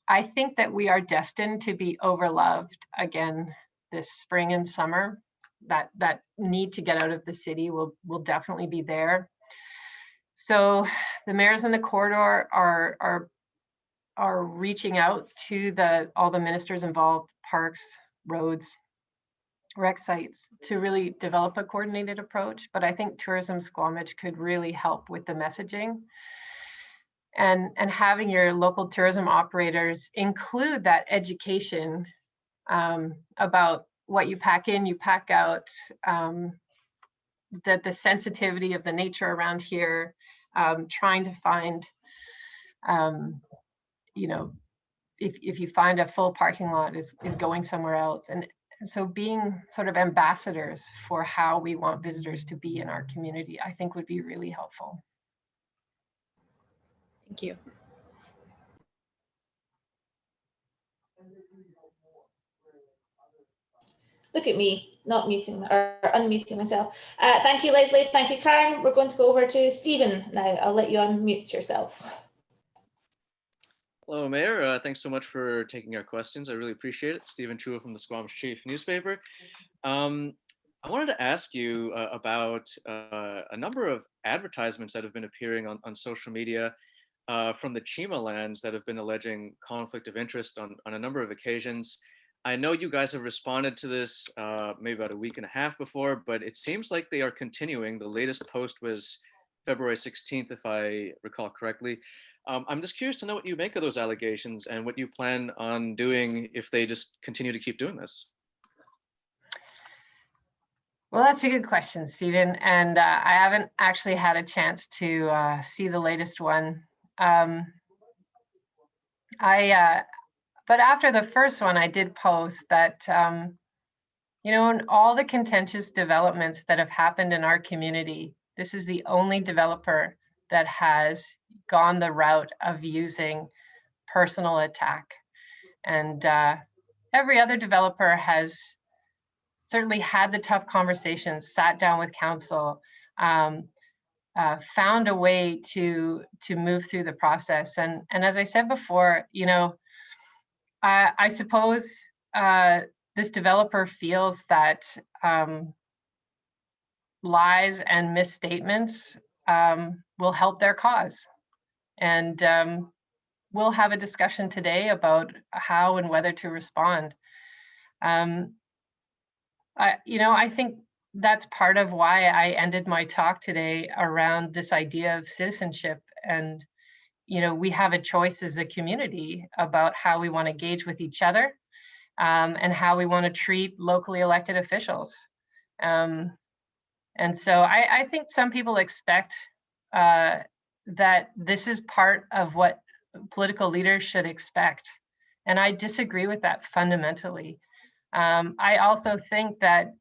I think that we are destined to be overloved again this spring and summer. That need to get out of the city will definitely be there. So the mayors in the corridor are reaching out to all the ministers involved, parks, roads, rec sites, to really develop a coordinated approach. But I think Tourism Squamish could really help with the messaging, and having your local tourism operators include that education about what you pack in, you pack out, that the sensitivity of the nature around here, trying to find, you know, if you find a full parking lot is going somewhere else. And so being sort of ambassadors for how we want visitors to be in our community, I think would be really helpful.
Thank you.
Look at me, not muting or unmuting myself. Thank you, Leslie. Thank you, Karen. We're going to go over to Stephen now. I'll let you unmute yourself.
Hello, Mayor. Thanks so much for taking our questions. I really appreciate it. Stephen Chua from the Squamish Chief newspaper. I wanted to ask you about a number of advertisements that have been appearing on social media from the Chima lands that have been alleging conflict of interest on a number of occasions. I know you guys have responded to this maybe about a week and a half before, but it seems like they are continuing. The latest post was February 16th, if I recall correctly. I'm just curious to know what you make of those allegations and what you plan on doing if they just continue to keep doing this.
Well, that's a good question, Stephen. And I haven't actually had a chance to see the latest one. But after the first one, I did post that, you know, in all the contentious developments that have happened in our community, this is the only developer that has gone the route of using personal attack. And every other developer has certainly had the tough conversations, sat down with council, found a way to move through the process. And as I said before, you know, I suppose this developer feels that lies and misstatements will help their cause. And we'll have a discussion today about how and whether to respond. You know, I think that's part of why I ended my talk today around this idea of citizenship. And, you know, we have a choice as a community about how we want to engage with each other and how we want to treat locally elected officials. And so I think some people expect that this is part of what political leaders should expect. And I disagree with that fundamentally. I also think that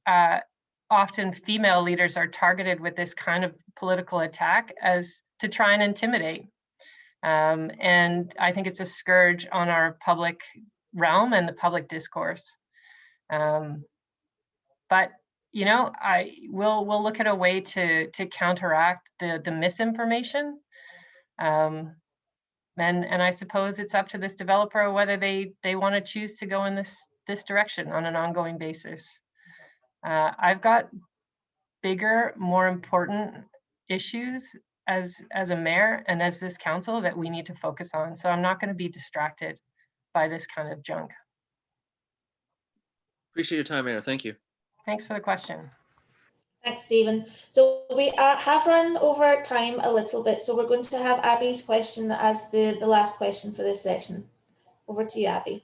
often female leaders are targeted with this kind of political attack as to try and intimidate. And I think it's a scourge on our public realm and the public discourse. But you know, we'll look at a way to counteract the misinformation. And I suppose it's up to this developer whether they want to choose to go in this direction on an ongoing basis. I've got bigger, more important issues as a mayor and as this council that we need to focus on. So I'm not going to be distracted by this kind of junk.
Appreciate your time, Mayor. Thank you.
Thanks for the question.
Thanks, Stephen. So we have run over time a little bit, so we're going to have Abby's question as the last question for this session. Over to you, Abby.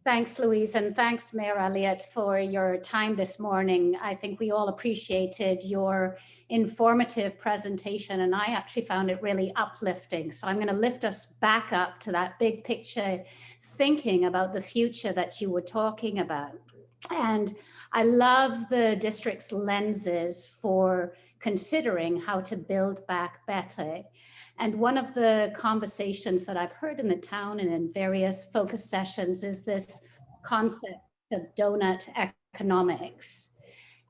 Thanks, Louise, and thanks, Mayor Elliott, for your time this morning. I think we all appreciated your informative presentation, and I actually found it really uplifting. So I'm going to lift us back up to that big picture thinking about the future that you were talking about. And I love the district's lenses for considering how to build back better. And one of the conversations that I've heard in the town and in various focus sessions is this concept of donut economics.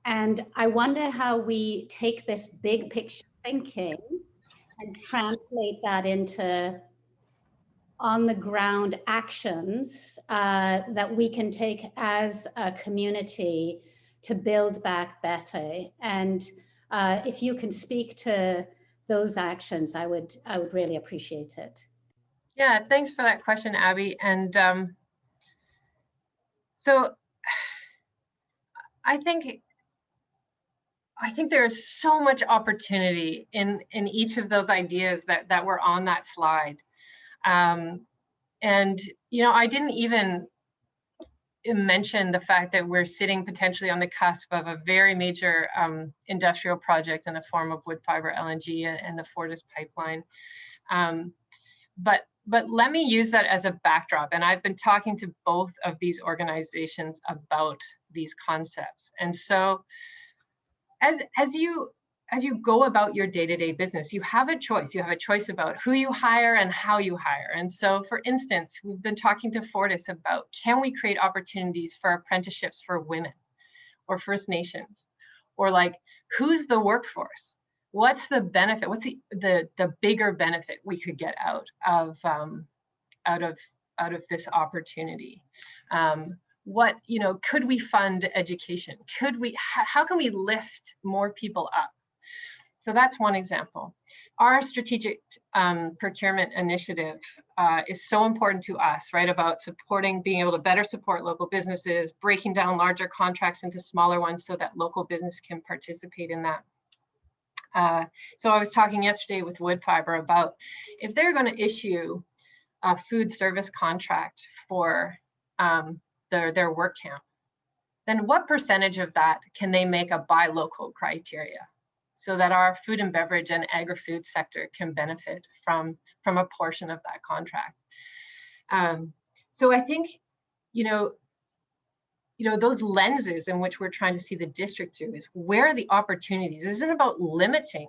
And I wonder how we take this big picture thinking and translate that into on the ground actions that we can take as a community to build back better. And if you can speak to those actions, I would really appreciate it.
Yeah, thanks for that question, Abby. And so I think there's so much opportunity in each of those ideas that were on that slide. And you know, I didn't even mention the fact that we're sitting potentially on the cusp of a very major industrial project in the form of wood fiber LNG and the Fortis pipeline. But let me use that as a backdrop. And I've been talking to both of these organizations about these concepts. And so as you go about your day-to-day business, you have a choice. You have a choice about who you hire and how you hire. And so, for instance, we've been talking to Fortis about, can we create opportunities for apprenticeships for women or First Nations? Or like, who's the workforce? What's the benefit? What's the bigger benefit we could get out of this opportunity? What, you know, could we fund education? How can we lift more people up? So that's one example. Our strategic procurement initiative is so important to us, right? About supporting, being able to better support local businesses, breaking down larger contracts into smaller ones so that local business can participate in that. So I was talking yesterday with Wood Fiber about if they're going to issue a food service contract for their work camp, then what percentage of that can they make a buy local criteria so that our food and beverage and agri-food sector can benefit from a portion of that contract? So I think, those lenses in which we're trying to see the district through is where are the opportunities. This isn't about limiting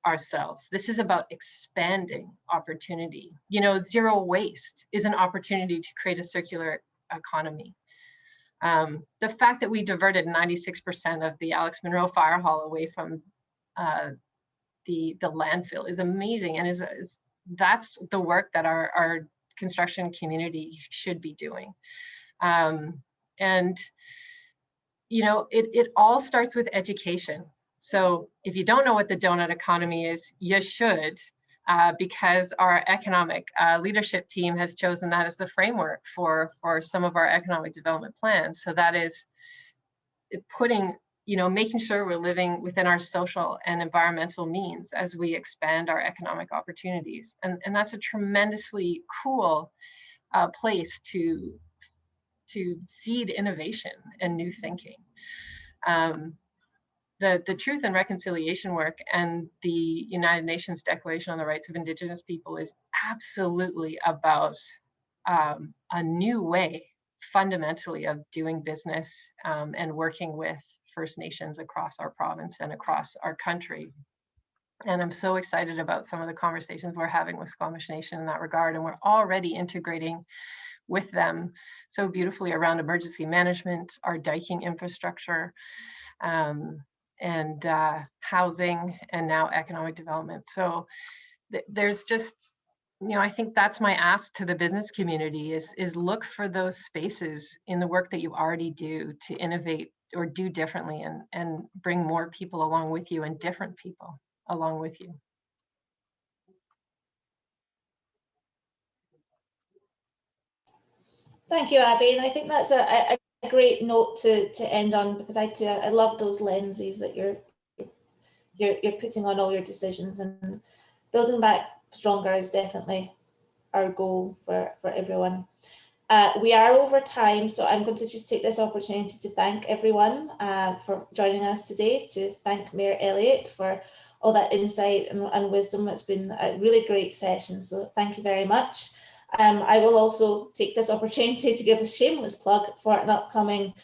ourselves. This is about expanding opportunity. Zero waste is an opportunity to create a circular economy. The fact that we diverted 96% of the Alex Monroe Fire Hall away from the landfill is amazing, and that's the work that our construction community should be doing. And it all starts with education. So if you don't know what the donut economy is, you should, because our economic leadership team has chosen that as the framework for some of our economic development plans. So that is putting, making sure we're living within our social and environmental means as we expand our economic opportunities. And that's a tremendously cool place to seed innovation and new thinking. The Truth and Reconciliation work and the United Nations Declaration on the Rights of Indigenous People is absolutely about a new way, fundamentally, of doing business and working with First Nations across our province and across our country. And I'm so excited about some of the conversations we're having with Squamish Nation in that regard. And we're already integrating with them so beautifully around emergency management, our diking infrastructure, and housing, and now economic development. So there's just, I think that's my ask to the business community is look for those spaces in the work that you already do to innovate or do differently and bring more people along with you and different people along with you.
Thank you, Abby. And I think that's a great note to end on, because I love those lenses that you're putting on all your decisions, and building back stronger is definitely our goal for everyone. We are over time, so I'm going to just take this opportunity to thank everyone for joining us today, to thank Mayor Elliott for all that insight and wisdom. It's been a really great session, so thank you very much. I will also take this opportunity to give a shameless plug for an upcoming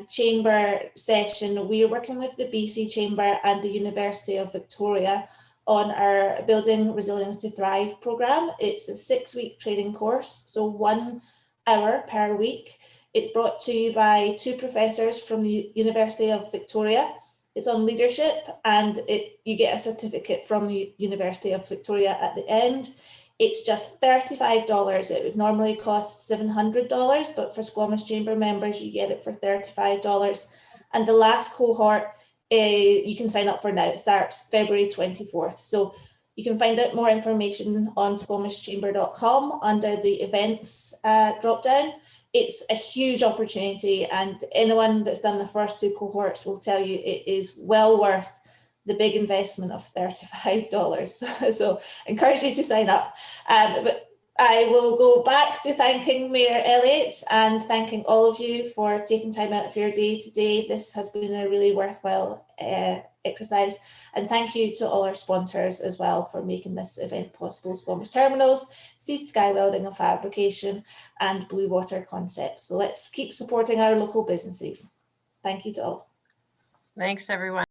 chamber session. We are working with the BC Chamber and the University of Victoria on our Building Resilience to Thrive programme. It's a 6-week training course, so 1 hour per week. It's brought to you by 2 professors from the University of Victoria. It's on leadership, and you get a certificate from the University of Victoria at the end. It's just $35. It would normally cost $700, but for Squamish Chamber members, you get it for $35. And the last cohort, you can sign up for now. It starts February 24th. So you can find out more information on squamishchamber.com under the events drop-down. It's a huge opportunity, and anyone that's done the first 2 cohorts will tell you it is well worth the big investment of $35. So I encourage you to sign up. But I will go back to thanking Mayor Elliott and thanking all of you for taking time out of your day today. This has been a really worthwhile exercise. And thank you to all our sponsors as well for making this event possible: Squamish Terminals, Sea Sky Welding and Fabrication, and Blue Water Concepts. So let's keep supporting our local businesses. Thank you to all.
Thanks, everyone.